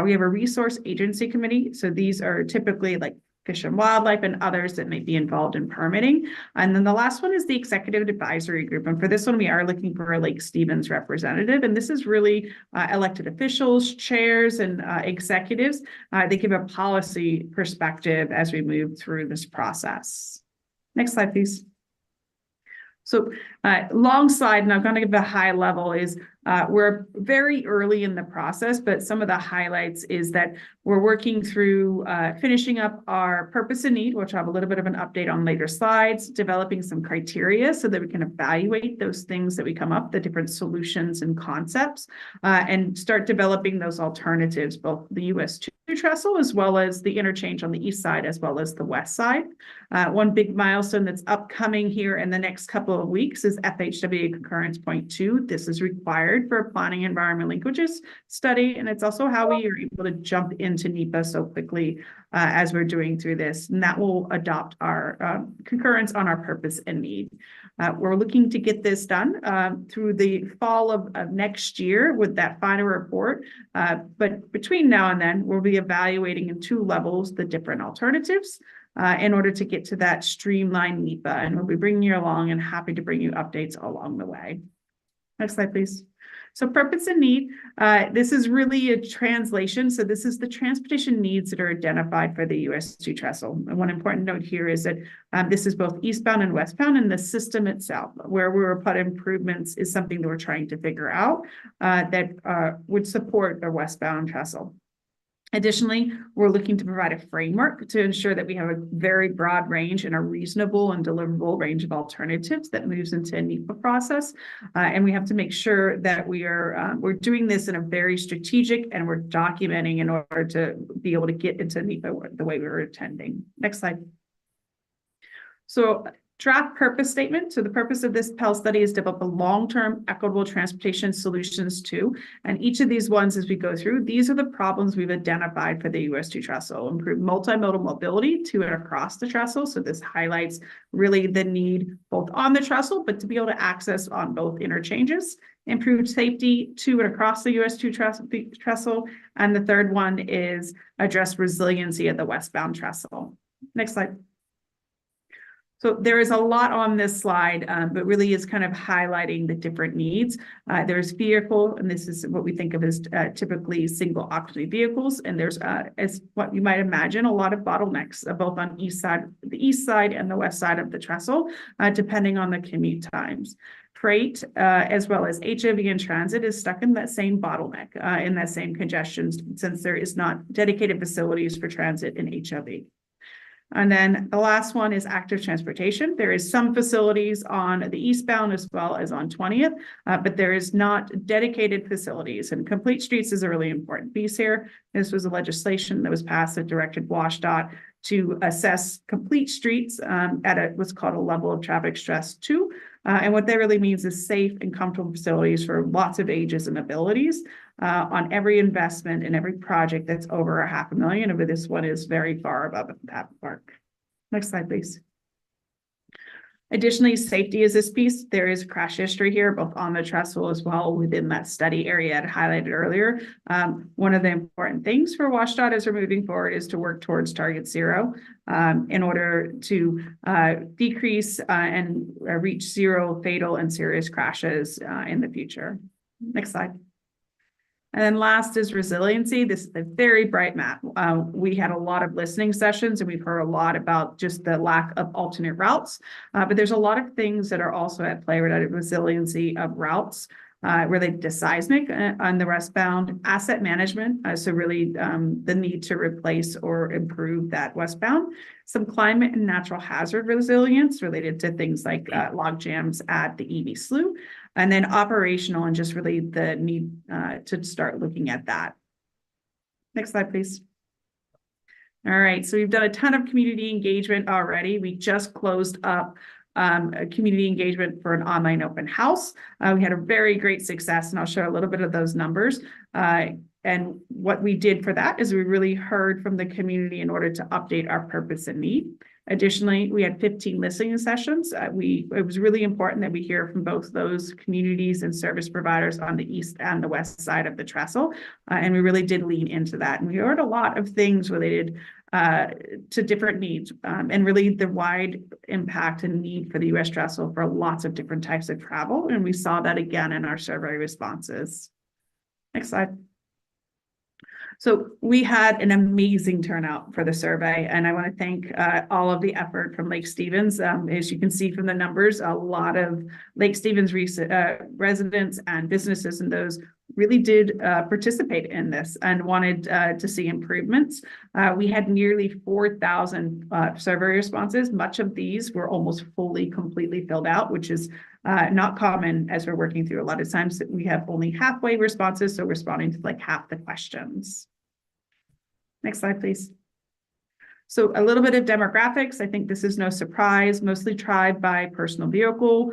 We have a resource agency committee. So these are typically like Fish and Wildlife and others that may be involved in permitting. And then the last one is the executive advisory group. And for this one, we are looking for a Lake Stevens representative. And this is really elected officials, chairs, and executives. They give a policy perspective as we move through this process. Next slide, please. So long slide, and I'm going to give a high level, is We're very early in the process, but some of the highlights is that we're working through finishing up our purpose and need, which I'll have a little bit of an update on later slides, developing some criteria so that we can evaluate those things that we come up, the different solutions and concepts, and start developing those alternatives, both the US 2 trestle as well as the interchange on the east side as well as the west side. One big milestone that's upcoming here in the next couple of weeks is FHWA concurrence point 2. This is required for a planning environment linkages study, and it's also how we are able to jump into NEPA so quickly as we're doing through this, and that will adopt our concurrence on our purpose and need. We're looking to get this done through the fall of next year with that final report. But between now and then, we'll be evaluating in 2 levels the different alternatives in order to get to that streamlined NEPA. And we'll be bringing you along and happy to bring you updates along the way. Next slide, please. So purpose and need, this is really a translation. So this is the transportation needs that are identified for the US 2 trestle. And one important note here is that this is both eastbound and westbound, and the system itself, where we were put improvements is something that we're trying to figure out that would support the westbound trestle. Additionally, we're looking to provide a framework to ensure that we have a very broad range and a reasonable and deliverable range of alternatives that moves into a NEPA process. And we have to make sure that we're doing this in a very strategic, and we're documenting in order to be able to get into NEPA the way we were intending. Next slide. So draft purpose statement. So the purpose of this Pell study is to develop a long-term equitable transportation solutions too. And each of these ones, as we go through, these are the problems we've identified for the US 2 trestle. Improve multimodal mobility to and across the trestle. So this highlights really the need both on the trestle, but to be able to access on both interchanges. Improved safety to and across the US 2 trestle. And the third one is address resiliency of the westbound trestle. Next slide. So there is a lot on this slide, but really is kind of highlighting the different needs. There's vehicle, and this is what we think of as typically single occupancy vehicles. And there's, as what you might imagine, a lot of bottlenecks, both on the east side and the west side of the trestle, depending on the commute times. Freight, as well as HOV and transit is stuck in that same bottleneck, in that same congestion, since there is not dedicated facilities for transit and HOV. And then the last one is active transportation. There is some facilities on the eastbound as well as on 20th, but there is not dedicated facilities, and complete streets is a really important piece here. This was a legislation that was passed that directed WashDOT to assess complete streets at what's called a level of traffic stress 2. And what that really means is safe and comfortable facilities for lots of ages and abilities on every investment and every project that's over $500,000. But this one is very far above that mark. Next slide, please. Additionally, safety is this piece. There is crash history here, both on the trestle as well within that study area I highlighted earlier. One of the important things for WashDOT as we're moving forward is to work towards target 0 in order to decrease and reach 0 fatal and serious crashes in the future. Next slide. And then last is resiliency. This is a very bright map. We had a lot of listening sessions, and we've heard a lot about just the lack of alternate routes. But there's a lot of things that are also at play related to resiliency of routes related to seismic on the westbound, asset management. So really the need to replace or improve that westbound. Some climate and natural hazard resilience related to things like log jams at the EV slough. And then operational and just really the need to start looking at that. Next slide, please. All right, so we've done a ton of community engagement already. We just closed up a community engagement for an online open house. We had a very great success, and I'll share a little bit of those numbers. And what we did for that is we really heard from the community in order to update our purpose and need. Additionally, we had 15 listening sessions. It was really important that we hear from both those communities and service providers on the east and the west side of the trestle. And we really did lean into that. And we heard a lot of things related to different needs and really the wide impact and need for the US trestle for lots of different types of travel. And we saw that again in our survey responses. Next slide. So we had an amazing turnout for the survey, and I want to thank all of the effort from Lake Stevens. As you can see from the numbers, a lot of Lake Stevens residents and businesses and those really did participate in this and wanted to see improvements. We had nearly 4,000 survey responses. Much of these were almost completely filled out, which is not common as we're working through. A lot of times that we have only halfway responses, so responding to like half the questions. Next slide, please. So a little bit of demographics. I think this is no surprise, mostly tribe by personal vehicle.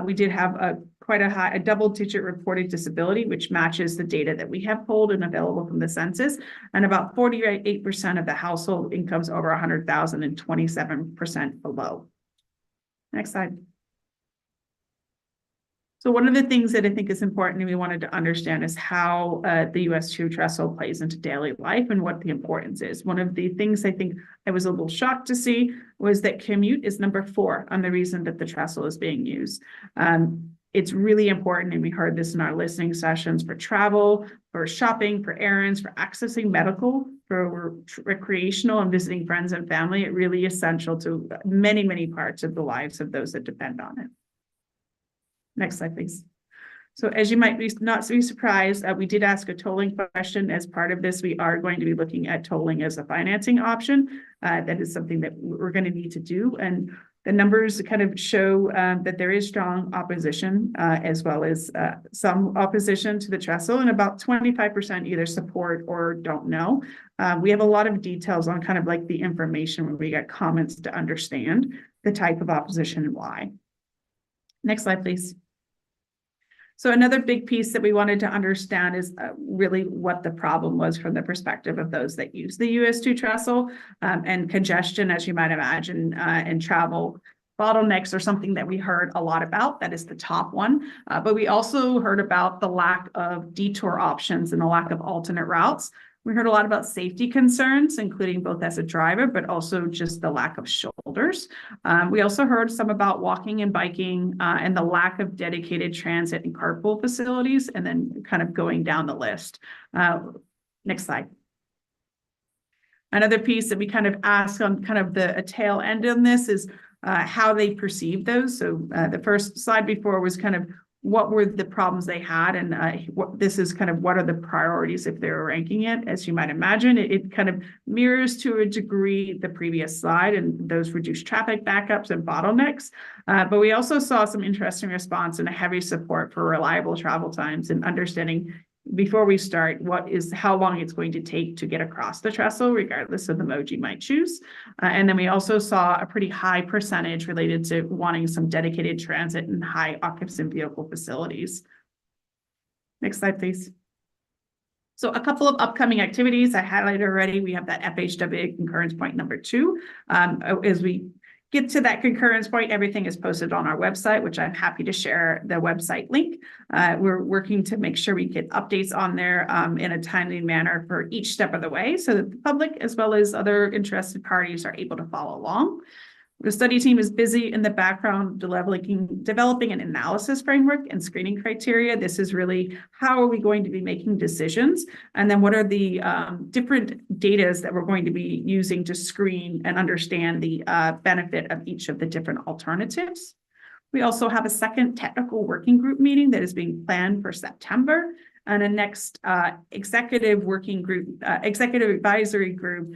We did have quite a double-digit reported disability, which matches the data that we have pulled and available from the census. And about 48% of the household incomes over 100,000 and 27% below. Next slide. So one of the things that I think is important and we wanted to understand is how the US2 trestle plays into daily life and what the importance is. One of the things I think I was a little shocked to see was that commute is number 4 on the reason that the trestle is being used. It's really important, and we heard this in our listening sessions, for travel, for shopping, for errands, for accessing medical, for recreational and visiting friends and family. It really is essential to many, many parts of the lives of those that depend on it. Next slide, please. So as you might be not be surprised, we did ask a tolling question. As part of this, we are going to be looking at tolling as a financing option. That is something that we're going to need to do. And the numbers kind of show that there is strong opposition as well as some opposition to the trestle, and about 25% either support or don't know. We have a lot of details on kind of like the information when we get comments to understand the type of opposition and why. Next slide, please. So another big piece that we wanted to understand is really what the problem was from the perspective of those that use the US2 trestle, and congestion, as you might imagine, and travel bottlenecks are something that we heard a lot about. That is the top one. But we also heard about the lack of detour options and the lack of alternate routes. We heard a lot about safety concerns, including both as a driver, but also just the lack of shoulders. We also heard some about walking and biking and the lack of dedicated transit and carpool facilities, and then kind of going down the list. Next slide. Another piece that we kind of asked on kind of the tail end on this is how they perceive those. So the first slide before was kind of what were the problems they had, and this is kind of what are the priorities if they were ranking it. As you might imagine, it kind of mirrors to a degree the previous slide and those reduced traffic backups and bottlenecks. But we also saw some interesting response and a heavy support for reliable travel times and understanding before we start how long it's going to take to get across the trestle, regardless of the mode you might choose. And then we also saw a pretty high percentage related to wanting some dedicated transit and high occupancy vehicle facilities. Next slide, please. So a couple of upcoming activities I highlighted already. We have that FHWA concurrence point number 2. As we get to that concurrence point, everything is posted on our website, which I'm happy to share the website link. We're working to make sure we get updates on there in a timely manner for each step of the way so that the public as well as other interested parties are able to follow along. The study team is busy in the background developing an analysis framework and screening criteria. This is really how are we going to be making decisions? And then what are the different data that we're going to be using to screen and understand the benefit of each of the different alternatives? We also have a second technical working group meeting that is being planned for September, and a next executive advisory group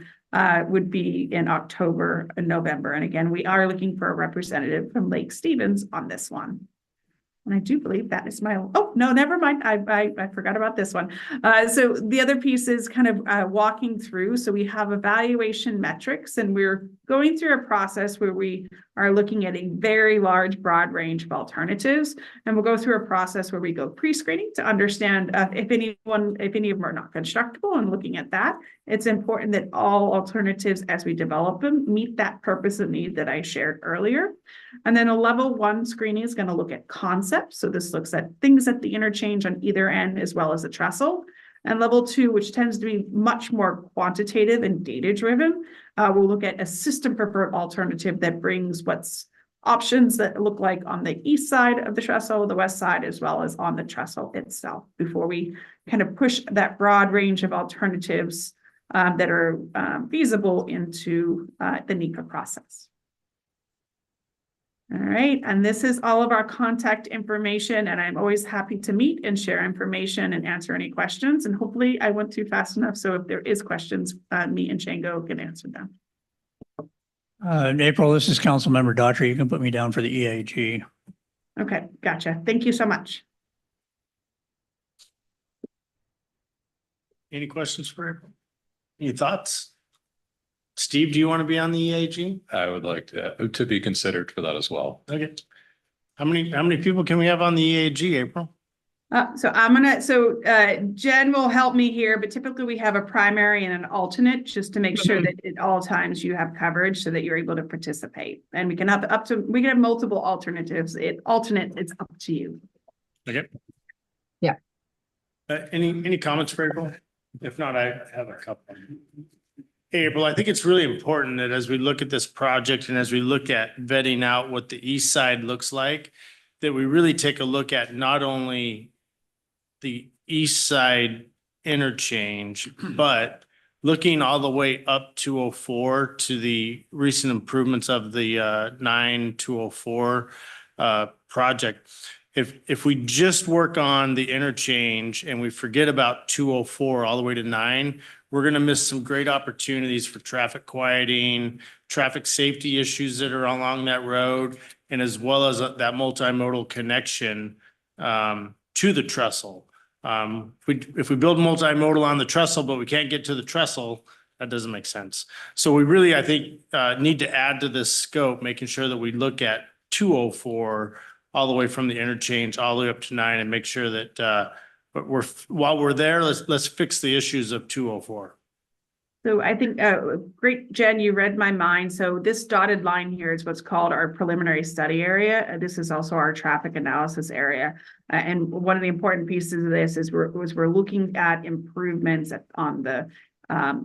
would be in October and November. And again, we are looking for a representative from Lake Stevens on this one. And I do believe that is oh, no, never mind. I forgot about this one. So the other piece is kind of walking through. So we have evaluation metrics, and we're going through a process where we are looking at a very large, broad range of alternatives. And we'll go through a process where we go pre-screening to understand if any of them are not constructible, and looking at that. It's important that all alternatives, as we develop them, meet that purpose and need that I shared earlier. And then a level 1 screening is going to look at concepts. So this looks at things at the interchange on either end, as well as the trestle. And level 2, which tends to be much more quantitative and data-driven, we'll look at a system-preferred alternative that brings what's options that look like on the east side of the trestle, the west side, as well as on the trestle itself, before we kind of push that broad range of alternatives that are feasible into the NEPA process. All right, and this is all of our contact information, and I'm always happy to meet and share information and answer any questions. And hopefully I went too fast enough, so if there is questions, me and Shango can answer them. April, this is Councilmember Daughtry. You can put me down for the EAG. Okay, gotcha. Thank you so much. Any questions for April? Any thoughts? Steve, do you want to be on the EAG? I would like to be considered for that as well. Okay. How many people can we have on the EAG, April? Jen will help me here, but typically we have a primary and an alternate just to make sure that at all times you have coverage so that you're able to participate. And we can have we can have multiple alternatives. It's up to you. Okay. Yeah. Any comments for April? If not, I have a couple. Hey, April, I think it's really important that as we look at this project and as we look at vetting out what the east side looks like, that we really take a look at not only the east side interchange, but looking all the way up 204 to the recent improvements of the 9204 project. If we just work on the interchange and we forget about 204 all the way to 9, we're going to miss some great opportunities for traffic quieting, traffic safety issues that are along that road, and as well as that multimodal connection to the trestle. If we build multimodal on the trestle, but we can't get to the trestle, that doesn't make sense. So we really, I think, need to add to this scope, making sure that we look at 204 all the way from the interchange all the way up to 9 and make sure that while we're there, let's fix the issues of 204. So I think, great, Jen, you read my mind. So this dotted line here is what's called our preliminary study area. This is also our traffic analysis area. And one of the important pieces of this is we're looking at improvements on the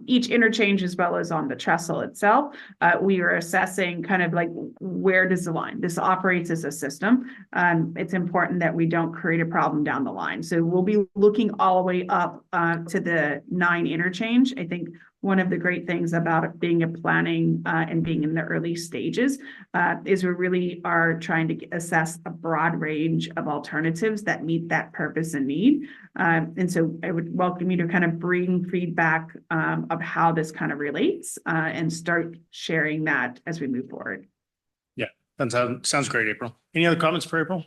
each interchange as well as on the trestle itself. We are assessing kind of like, where does the line? This operates as a system. It's important that we don't create a problem down the line. So we'll be looking all the way up to the 9 interchange. I think one of the great things about it being a planning and being in the early stages is we really are trying to assess a broad range of alternatives that meet that purpose and need. And so I would welcome you to kind of bring feedback of how this kind of relates and start sharing that as we move forward. Yeah, that sounds great, April. Any other comments for April?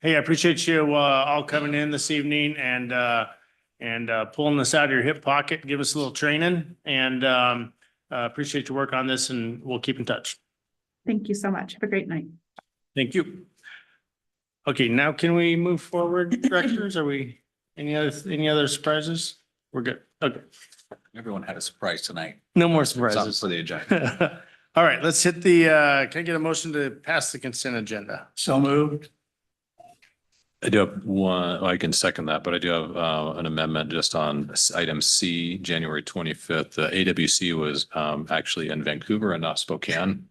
Hey, I appreciate you all coming in this evening and pulling this out of your hip pocket, give us a little training, and appreciate your work on this, and we'll keep in touch. Thank you so much. Have a great night. Thank you. Okay, now can we move forward, directors? Are we, any other surprises? We're good. Okay. Everyone had a surprise tonight. No more Something surprises. for the agenda. All right, let's hit the, can I get a motion to pass the consent agenda? So moved. I do have one, I can second that, but I do have an amendment just on item C, January 25th. The AWC was actually in Vancouver and not Spokane.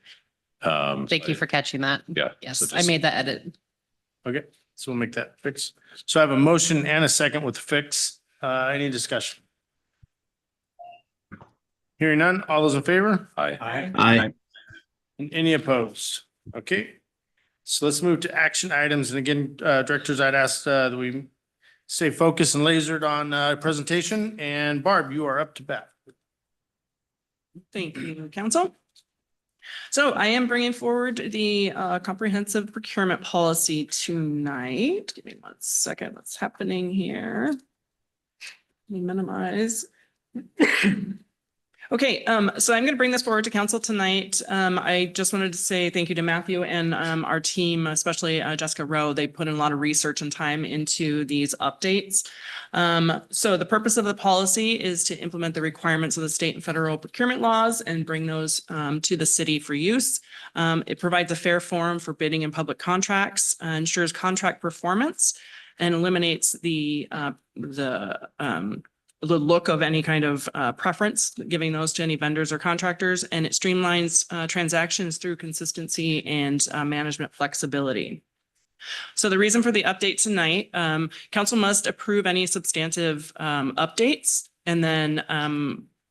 Thank you for catching that. Yeah. so Yes, I just- made that edit. Okay, so we'll make that fix. So I have a motion and a second with fix. Any discussion? Hearing none, all those in favor? Aye. Aye. And any opposed? Okay. So let's move to action items. And again, directors, I'd ask that we stay focused and lasered on presentation. And Barb, you are up to bat. Thank you, council. So I am bringing forward the comprehensive procurement policy tonight. Give me 1 second. What's happening here? Let me minimize. Okay, so I'm going to bring this forward to council tonight. I just wanted to say thank you to Matthew and our team, especially Jessica Rowe. They put in a lot of research and time into these updates. So the purpose of the policy is to implement the requirements of the state and federal procurement laws and bring those to the city for use. It provides a fair forum for bidding and public contracts, ensures contract performance, and eliminates the the look of any kind of preference, giving those to any vendors or contractors, and it streamlines transactions through consistency and management flexibility. So the reason for the update tonight, council must approve any substantive updates, and then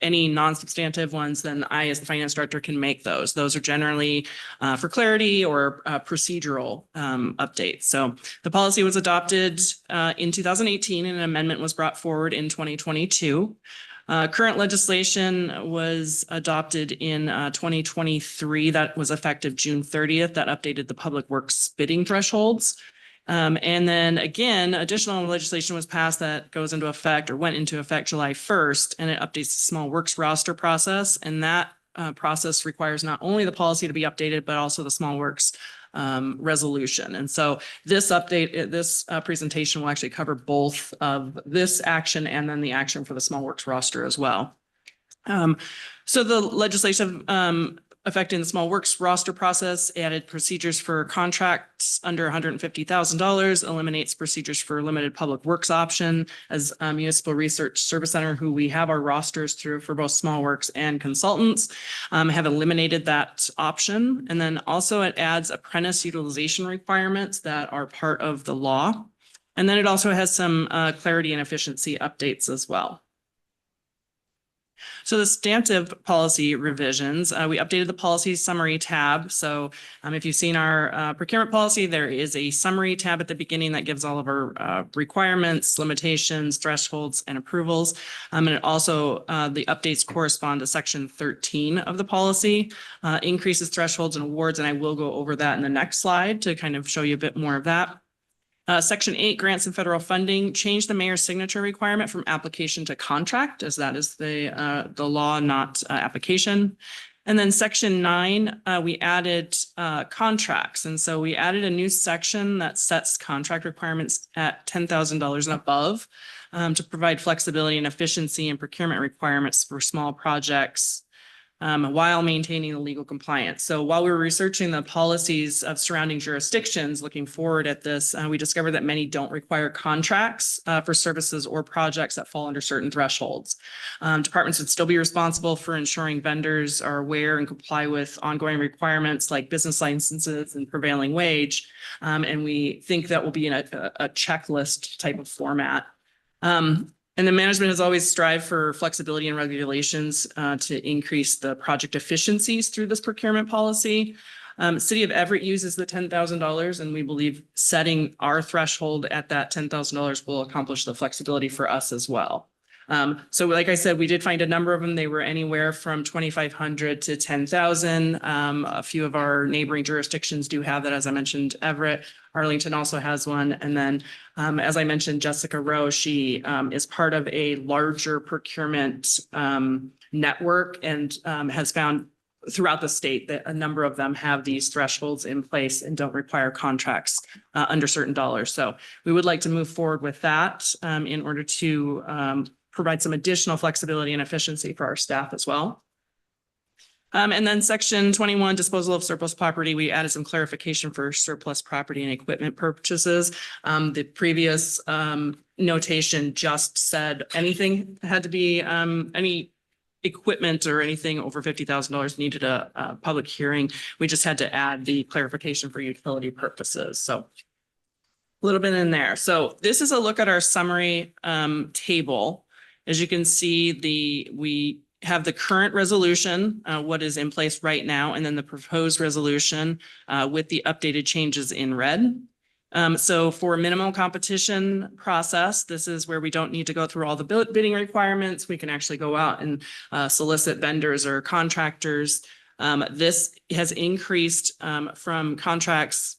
any non-substantive ones, then I, as the finance director, can make those. Those are generally for clarity or procedural updates. So the policy was adopted in 2018 and an amendment was brought forward in 2022. Current legislation was adopted in 2023. That was effective June 30th. That updated the public works bidding thresholds. And then again, additional legislation was passed that goes into effect or went into effect July 1st, and it updates the small works roster process. And that process requires not only the policy to be updated, but also the small works resolution. And so this update, this presentation will actually cover both of this action and then the action for the small works roster as well. So the legislation affecting the small works roster process added procedures for contracts under $150,000, eliminates procedures for limited public works option as a municipal research service center, who we have our rosters through for both small works and consultants, have eliminated that option. And then also it adds apprentice utilization requirements that are part of the law. And then it also has some clarity and efficiency updates as well. So the substantive policy revisions, we updated the policy summary tab. So if you've seen our procurement policy, there is a summary tab at the beginning that gives all of our requirements, limitations, thresholds, and approvals. And it also, the updates correspond to section 13 of the policy, increases thresholds and awards. And I will go over that in the next slide to kind of show you a bit more of that. Section 8, grants and federal funding, changed the mayor's signature requirement from application to contract, as that is the law, not application. And then section 9, we added contracts. And so we added a new section that sets contract requirements at $10,000 and above to provide flexibility and efficiency in procurement requirements for small projects, while maintaining the legal compliance. So while we were researching the policies of surrounding jurisdictions, looking forward at this, we discovered that many don't require contracts for services or projects that fall under certain thresholds. Departments would still be responsible for ensuring vendors are aware and comply with ongoing requirements like business licenses and prevailing wage. And we think that will be in a checklist type of format. And the management has always strived for flexibility and regulations to increase the project efficiencies through this procurement policy. City of Everett uses the $10,000, and we believe setting our threshold at that $10,000 will accomplish the flexibility for us as well. So like I said, we did find a number of them. They were anywhere from 2,500 to 10,000. A few of our neighboring jurisdictions do have that. As I mentioned, Everett, Arlington also has one. And then, as I mentioned, Jessica Rowe, she is part of a larger procurement network and has found throughout the state that a number of them have these thresholds in place and don't require contracts under certain dollars. So we would like to move forward with that in order to provide some additional flexibility and efficiency for our staff as well. And then section 21, disposal of surplus property, we added some clarification for surplus property and equipment purchases. The previous notation just said anything had to be, any equipment or anything over $50,000 needed a public hearing. We just had to add the clarification for utility purposes. So a little bit in there. So this is a look at our summary table. As you can see, we have the current resolution, what is in place right now, and then the proposed resolution with the updated changes in red. So for minimum competition process, this is where we don't need to go through all the bidding requirements. We can actually go out and solicit vendors or contractors. This has increased from contracts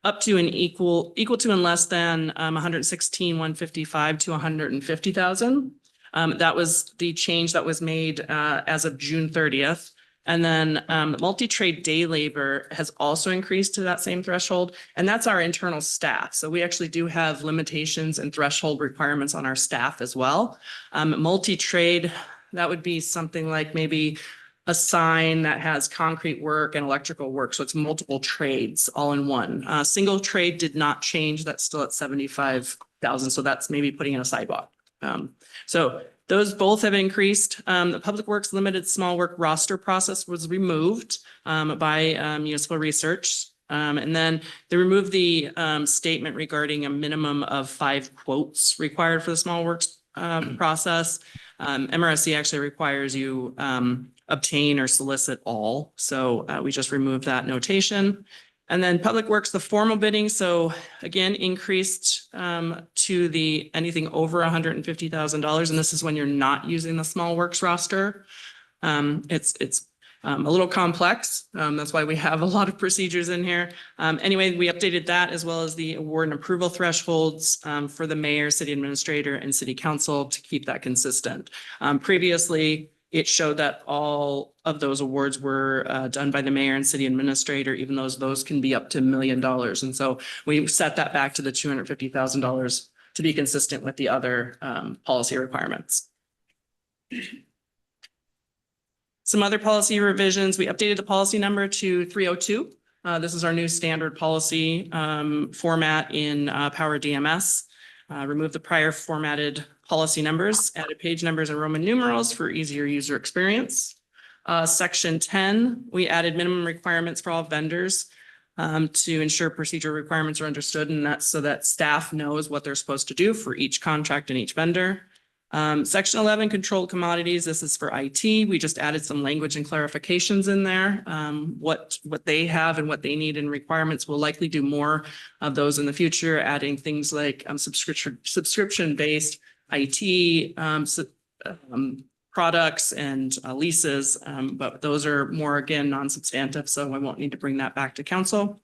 up to an equal to and less than 116,155 to 150,000. That was the change that was made as of June 30th. And then multi-trade day labor has also increased to that same threshold. And that's our internal staff. So we actually do have limitations and threshold requirements on our staff as well. Multi-trade, that would be something like maybe a sign that has concrete work and electrical work. So it's multiple trades all in one. Single trade did not change. That's still at 75,000. So that's maybe putting in a sidewalk So those both have increased. The Public Works Limited Small Work Roster process was removed by Municipal Research. And then they removed the statement regarding a minimum of 5 quotes required for the small works process. MRSC actually requires you obtain or solicit all. So we just removed that notation. And then Public Works, the formal bidding, so again, increased to the anything over $150,000. And this is when you're not using the small works roster. It's a little complex. That's why we have a lot of procedures in here. Anyway, we updated that as well as the award and approval thresholds for the mayor, city administrator, and city council to keep that consistent. Previously, it showed that all of those awards were done by the mayor and city administrator, even though those can be up to $1 million. And so we set that back to the $250,000 to be consistent with the other policy requirements. Some other policy revisions, we updated the policy number to 302. This is our new standard policy format in Power DMS. Remove the prior formatted policy numbers, added page numbers and Roman numerals for easier user experience. Section 10, we added minimum requirements for all vendors to ensure procedural requirements are understood, and that's so that staff knows what they're supposed to do for each contract and each vendor. Section 11, controlled commodities. This is for IT. We just added some language and clarifications in there. What they have and what they need and requirements. We'll likely do more of those in the future, adding things like subscription-based IT products and leases. But those are more, again, non-substantive, so I won't need to bring that back to council.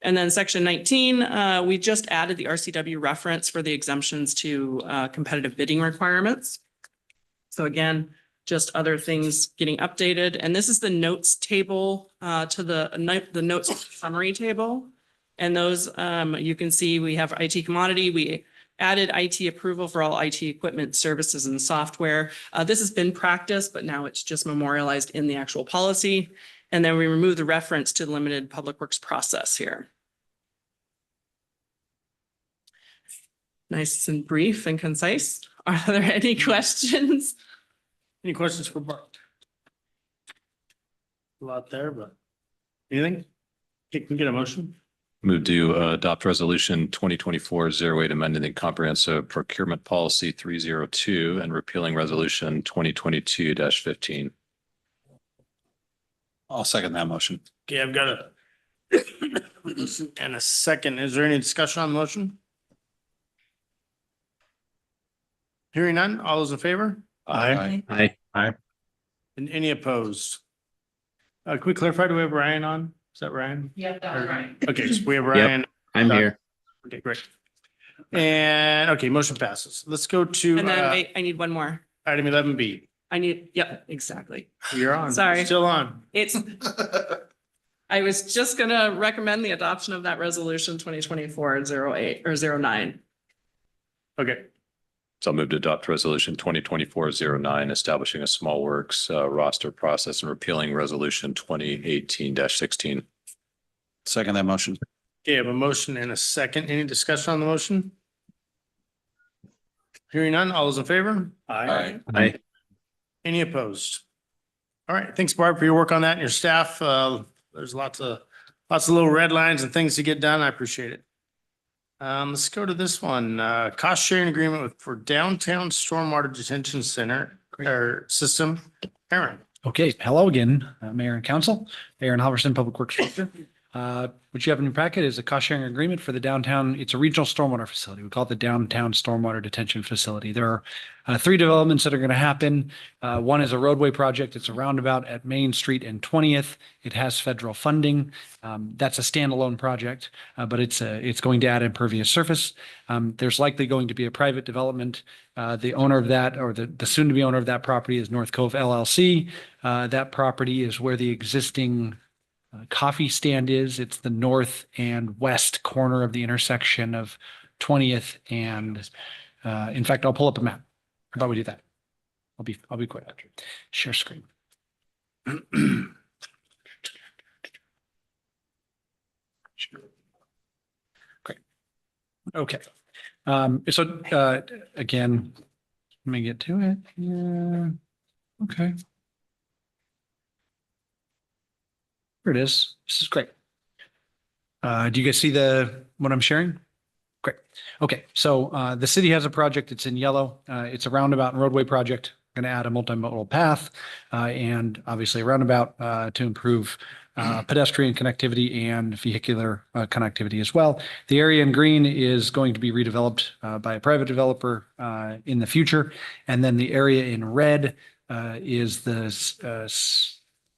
And then section 19, we just added the RCW reference for the exemptions to competitive bidding requirements. So again, just other things getting updated. And this is the notes table to the notes summary table. And those you can see we have IT commodity. We added IT approval for all IT equipment, services, and software. This has been practiced, but now it's just memorialized in the actual policy. And then we remove the reference to the limited public works process here. Nice and brief and concise. Are there any questions? Any questions for Bart? A lot there, but anything? Can we get a motion? Move to adopt resolution 2024-08, amending the comprehensive procurement policy 302 and repealing resolution 2022-15. I'll second that motion. Okay, I've got a and a second. Is there any discussion on the motion? Hearing none, all those in favor? Aye. Aye. And any opposed? Can we clarify, do we have Ryan on? Is that Ryan? Yeah, that was right. Okay, so we have Ryan. I'm here. Okay, great. And okay, motion passes. Let's go to And then wait, I need one more. item 11B. Yep, exactly. You're on. Sorry. Still on. I was just gonna recommend the adoption of that resolution 2024-08 or 09. Okay, So I'll move to adopt resolution 2024-09, establishing a small works roster process and repealing resolution 2018-16. Second that motion. okay, I have a motion and a second. Any discussion on the motion? Hearing none, all those in favor? Aye. Aye. Any opposed? All right, thanks Barb for your work on that and your staff. There's lots of little red lines and things to get done. I appreciate it. Let's go to this one, cost sharing agreement for downtown stormwater detention center or system. Aaron. Okay, hello again, Mayor and Council. Aaron Halverson, Public Works Director. What you have in your packet is a cost sharing agreement for the downtown. It's a regional stormwater facility. We call it the Downtown Stormwater Detention Facility. There are 3 developments that are going to happen. One is a roadway project. It's a roundabout at Main Street and 20th. It has federal funding. That's a standalone project, but it's going to add impervious surface. There's likely going to be a private development. The owner of that, or the soon-to-be owner of that property, is North Cove LLC. That property is where the existing coffee stand is. It's the north and west corner of the intersection of 20th and in fact, I'll pull up a map. How about we do that? I'll be quick. Share screen. Great. Okay. So again, Let me get to it. Yeah. Okay. Here it is. This is great. Do you guys see what I'm sharing? Great. Okay, so the city has a project. It's in yellow. It's a roundabout and roadway project. Going to add a multimodal path and obviously a roundabout to improve pedestrian connectivity and vehicular connectivity as well. The area in green is going to be redeveloped by a private developer in the future. And then the area in red is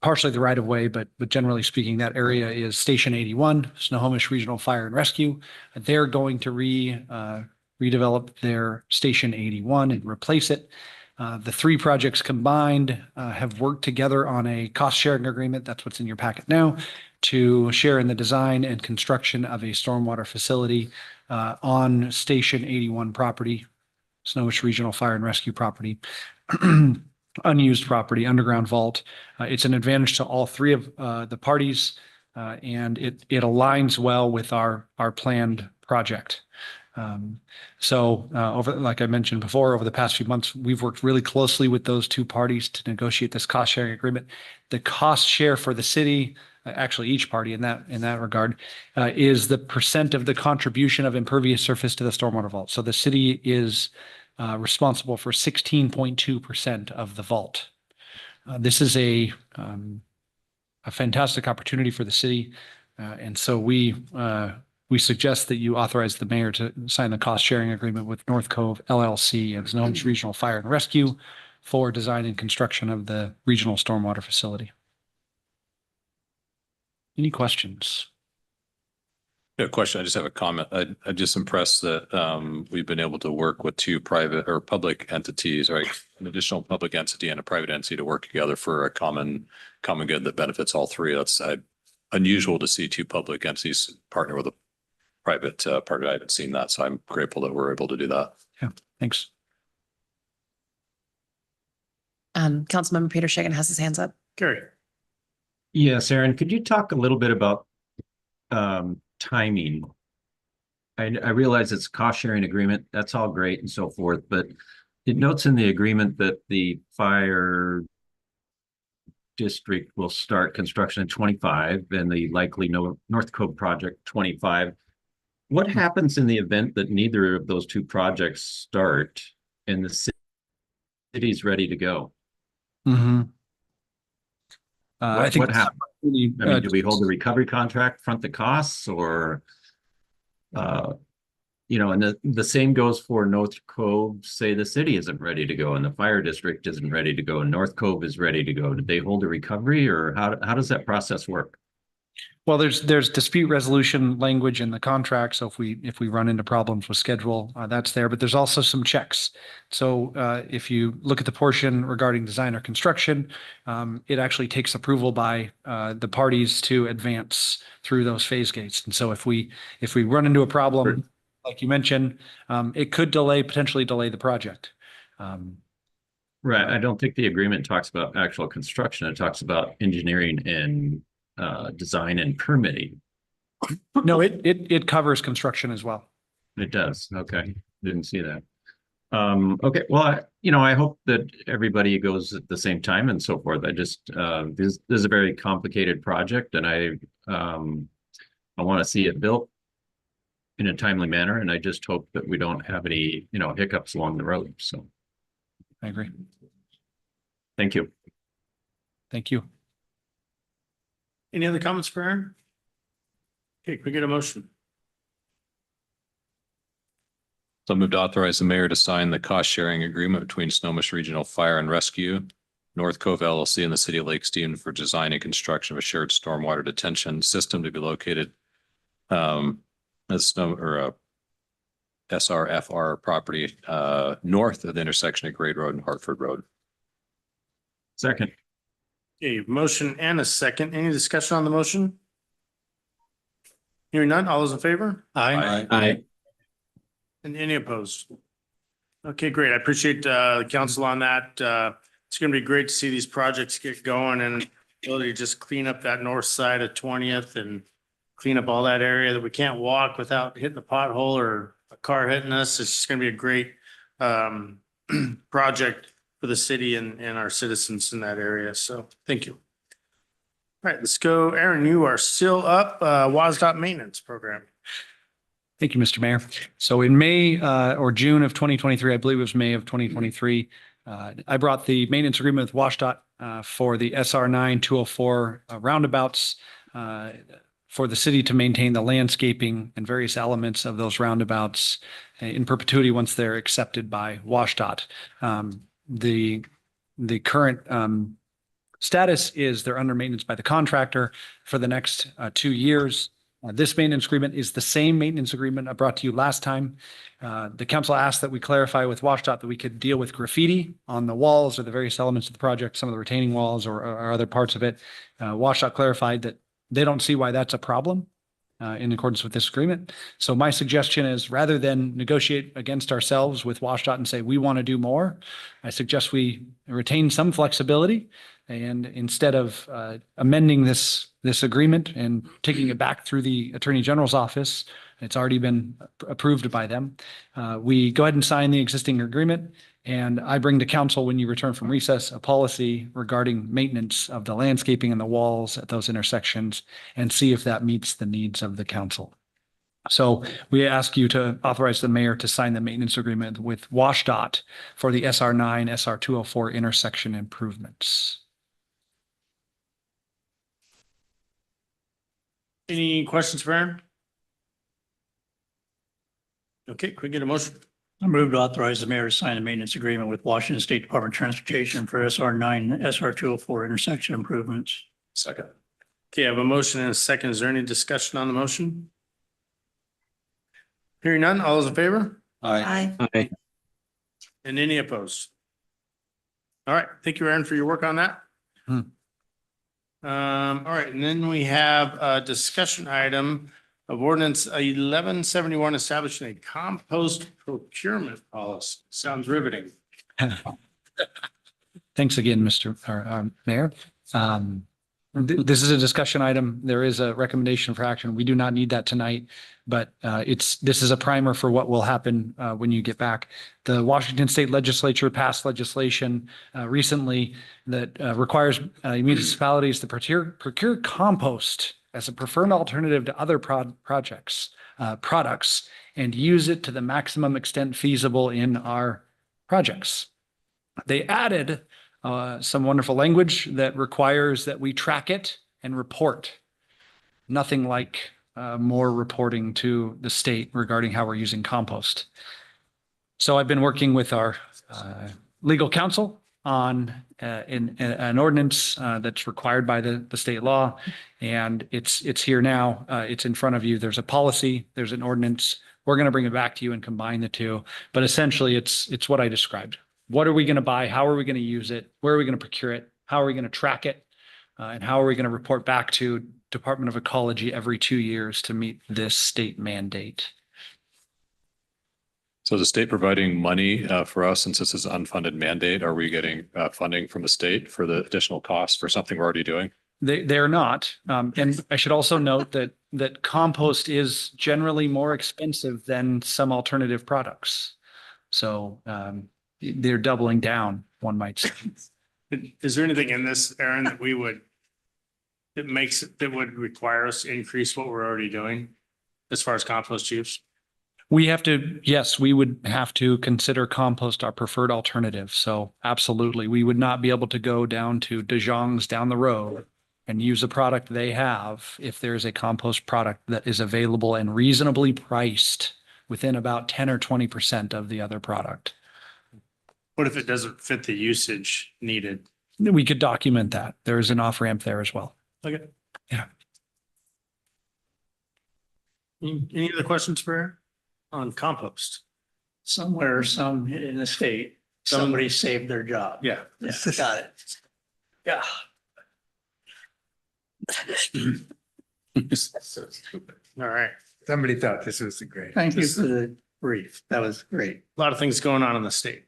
partially the right of way, but generally speaking, that area is Station 81, Snohomish Regional Fire and Rescue. They're going to redevelop their Station 81 and replace it. The three projects combined have worked together on a cost sharing agreement. That's what's in your packet now, to share in the design and construction of a stormwater facility on Station 81 property, Snohomish Regional Fire and Rescue property. Unused property, underground vault. It's an advantage to all three of the parties, and it aligns well with our planned project. Like I mentioned before, over the past few months, we've worked really closely with those two parties to negotiate this cost sharing agreement. The cost share for the city, actually each party in that regard, is the percent of the contribution of impervious surface to the stormwater vault. So the city is responsible for 16.2% of the vault. This is a fantastic opportunity for the city. And so we suggest that you authorize the mayor to sign the cost sharing agreement with North Cove LLC and Snohomish Regional Fire and Rescue for design and construction of the regional stormwater facility. Any questions? Yeah, question. I just have a comment. I'm just impressed that we've been able to work with two private or public entities, right? An additional public entity and a private entity to work together for a common good that benefits all three. That's unusual to see two public entities partner with a private partner. I haven't seen that, so I'm grateful that we're able to do that. Yeah, thanks. Councilmember Peter Shagan has his hands up. Gary. Yes, Aaron, could you talk a little bit about timing? I realize it's a cost sharing agreement. That's all great and so forth, but it notes in the agreement that the fire district will start construction in 25 and the likely North Cove project 25. What happens in the event that neither of those two projects start and the city's ready to go? Mm-hmm. I think what happens? I mean, do we hold the recovery contract, front the costs, or, and the same goes for North Cove. Say the city isn't ready to go and the fire district isn't ready to go and North Cove is ready to go. Do they hold a recovery, or how does that process work? Well, there's dispute resolution language in the contract. So if we run into problems with schedule, that's there. But there's also some checks. So if you look at the portion regarding design or construction, it actually takes approval by the parties to advance through those phase gates. And so if we run into a problem, like you mentioned, it could potentially delay the project. Right. I don't think the agreement talks about actual construction. It talks about engineering and design and permitting. No, it covers construction as well. It does. Okay. Didn't see that. Okay. Well, I hope that everybody goes at the same time and so forth. I just, this is a very complicated project, and I want to see it built in a timely manner. And I just hope that we don't have any, hiccups along the road. So I agree. Thank you. Thank you. Any other comments for Aaron? Okay, can we get a motion? So I move to authorize the mayor to sign the cost sharing agreement between Snohomish Regional Fire and Rescue, North Cove LLC, and the city of Lake Stephen for design and construction of a shared stormwater detention system to be located SRFR property north of the intersection of Grade Road and Hartford Road. Second. Okay, motion and a second. Any discussion on the motion? Hearing none, all those in favor? Aye. And any opposed? Okay, great. I appreciate the council on that. It's going to be great to see these projects get going and ability to just clean up that north side of 20th and clean up all that area that we can't walk without hitting a pothole or a car hitting us. It's just going to be a great project for the city and our citizens in that area. So thank you. All right, let's go. Aaron, you are still up, WASDOT maintenance program. Thank you, Mr. Mayor. So in May or June of 2023, I believe it was May of 2023, I brought the maintenance agreement with WashDOT for the SR9 204 roundabouts for the city to maintain the landscaping and various elements of those roundabouts in perpetuity once they're accepted by WashDOT. The current status is they're under maintenance by the contractor for the next 2 years. This maintenance agreement is the same maintenance agreement I brought to you last time. The council asked that we clarify with WashDOT that we could deal with graffiti on the walls or the various elements of the project, some of the retaining walls or other parts of it. WashDOT clarified that they don't see why that's a problem in accordance with this agreement. So my suggestion is rather than negotiate against ourselves with WashDOT and say, we want to do more, I suggest we retain some flexibility. And instead of amending this agreement and taking it back through the Attorney General's office, it's already been approved by them. We go ahead and sign the existing agreement, and I bring to council when you return from recess a policy regarding maintenance of the landscaping and the walls at those intersections and see if that meets the needs of the council. So we ask you to authorize the mayor to sign the maintenance agreement with WashDOT for the SR9, SR204 intersection improvements. Any questions for Aaron? Okay, can we get a motion? I move to authorize the mayor to sign a maintenance agreement with Washington State Department of Transportation for SR9, SR204 intersection improvements. Second. Okay, I have a motion and a second. Is there any discussion on the motion? Hearing none, all those in favor? Aye. Aye. And any opposed? All right, thank you, Aaron, for your work on that. All right, and then we have a discussion item of ordinance 1171 establishing a compost procurement policy. Sounds riveting. Thanks again, Mr. Mayor. This is a discussion item. There is a recommendation for action. We do not need that tonight, but this is a primer for what will happen when you get back. The Washington State Legislature passed legislation recently that requires municipalities to procure compost as a preferred alternative to other products and use it to the maximum extent feasible in our projects. They added some wonderful language that requires that we track it and report. Nothing like more reporting to the state regarding how we're using compost. So I've been working with our legal counsel on an ordinance that's required by the state law, and it's here now. It's in front of you. There's a policy, there's an ordinance. We're going to bring it back to you and combine the two. But essentially, it's what I described. What are we going to buy? How are we going to use it? Where are we going to procure it? How are we going to track it? And how are we going to report back to Department of Ecology every 2 years to meet this state mandate? So is the state providing money for us since this is an unfunded mandate? Are we getting funding from the state for the additional costs for something we're already doing? They're not. And I should also note that compost is generally more expensive than some alternative products. So they're doubling down, one might say. Is there anything in this, Aaron, that that would require us to increase what we're already doing as far as compost use? Yes, we would have to consider compost our preferred alternative. So absolutely, we would not be able to go down to DeJong's down the road and use a product they have if there's a compost product that is available and reasonably priced within about 10 or 20% of the other product. What if it doesn't fit the usage needed? We could document that. There is an off ramp there as well. Okay. Yeah. Any other questions for Aaron on compost? Somewhere, some in the state, somebody saved their job. Yeah. Yeah, got it. Yeah. So stupid. All right. Somebody thought this was great. Thank you for the brief. That was great. A lot of things going on in the state.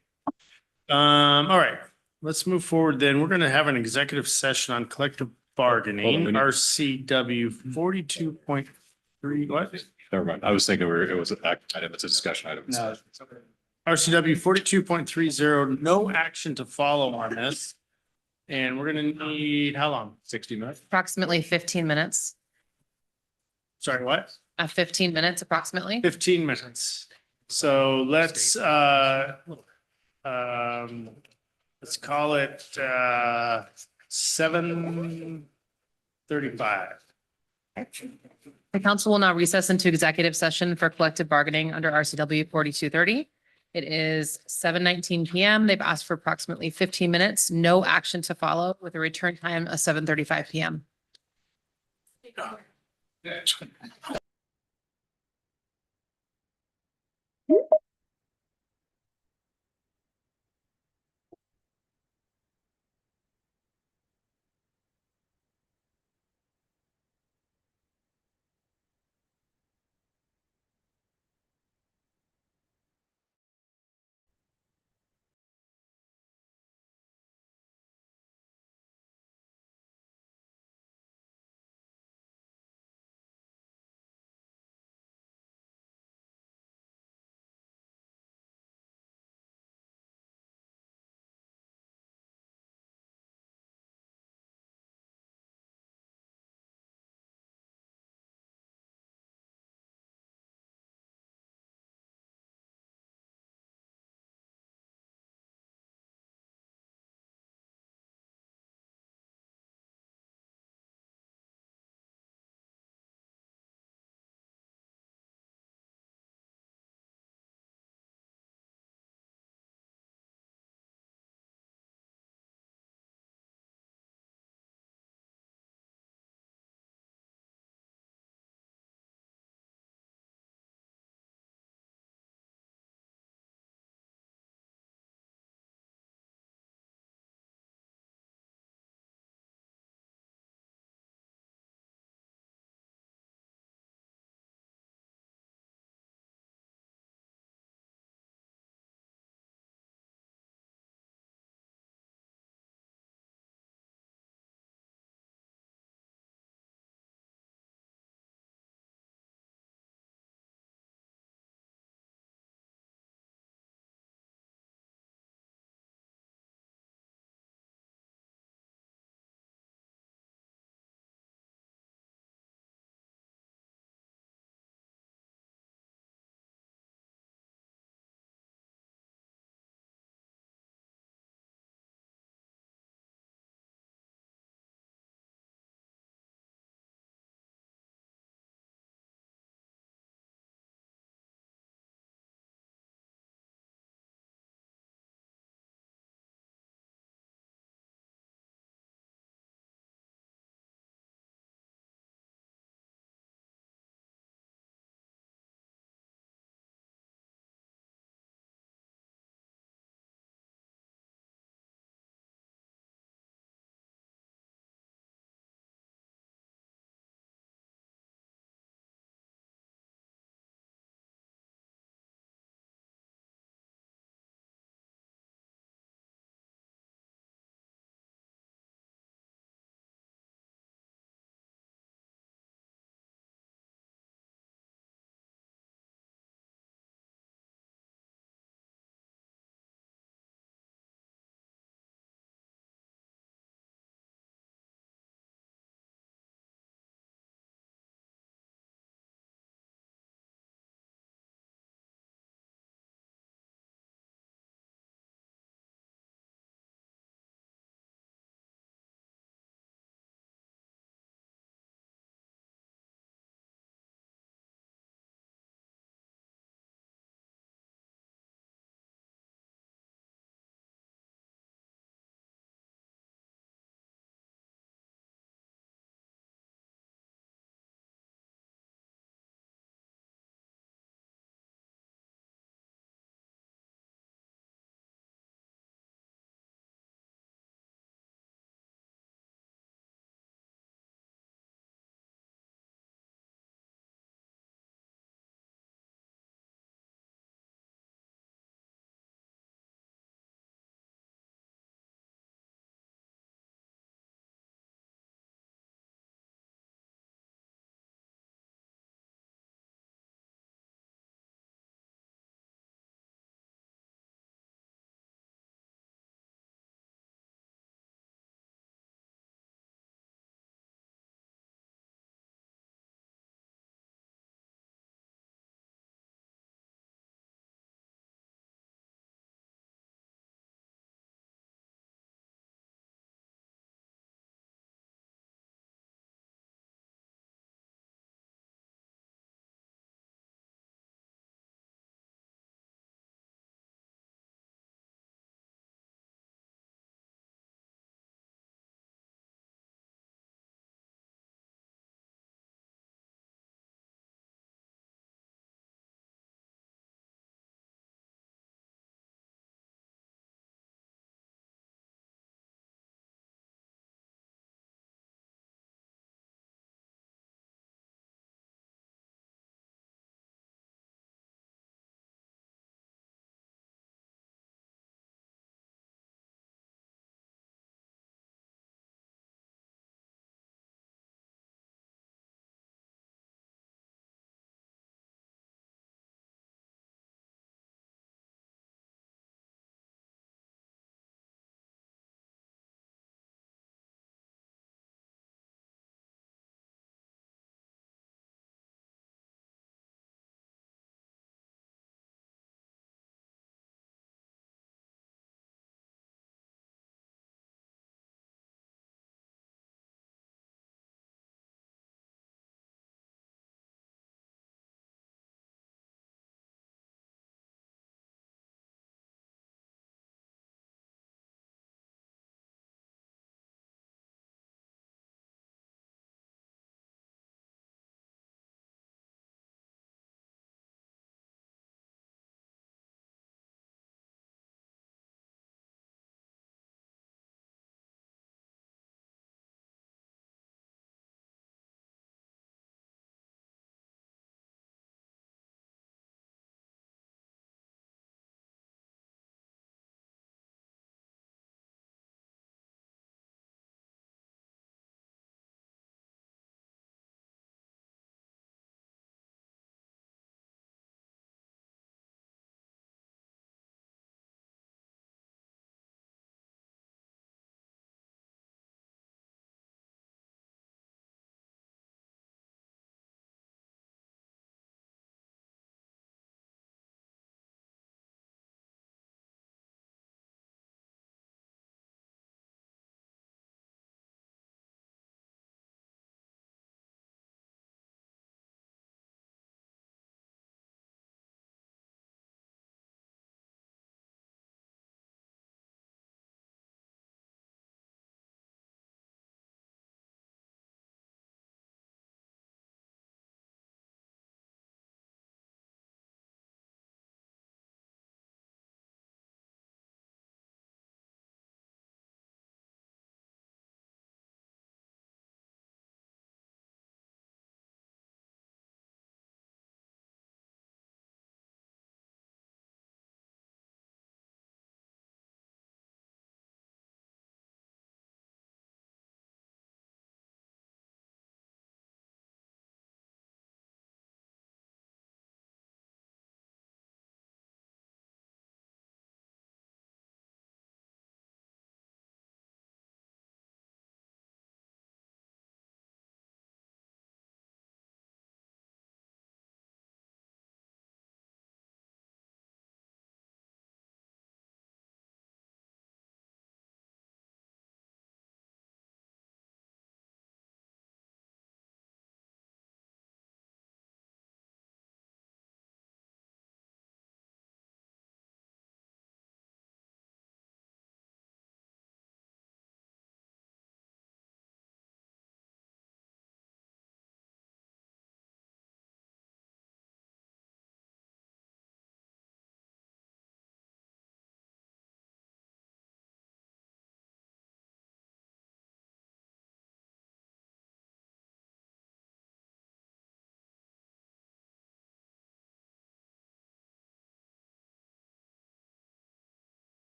All right, let's move forward then. We're going to have an executive session on collective bargaining, RCW 42.3. What? Never mind. I was thinking it was an act item. It's a discussion item. No. RCW 42.30, no action to follow on this. And we're gonna need, how long? 60 minutes? Approximately 15 minutes, Sorry, what? 15 minutes approximately. 15 minutes. So let's call it 7:35. The council will now recess into executive session for collective bargaining under RCW 4230. It is 7:19 PM. They've asked for approximately 15 minutes, no action to follow with a return time of 7:35 PM.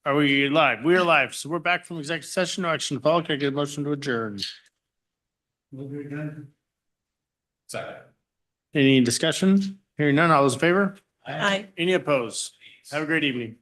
Are we live? We are live. So we're back from executive session. No action to follow. Can I get a motion to adjourn? Second. Any discussion? Hearing none. All those in favor? Aye. Any opposed? Have a great evening.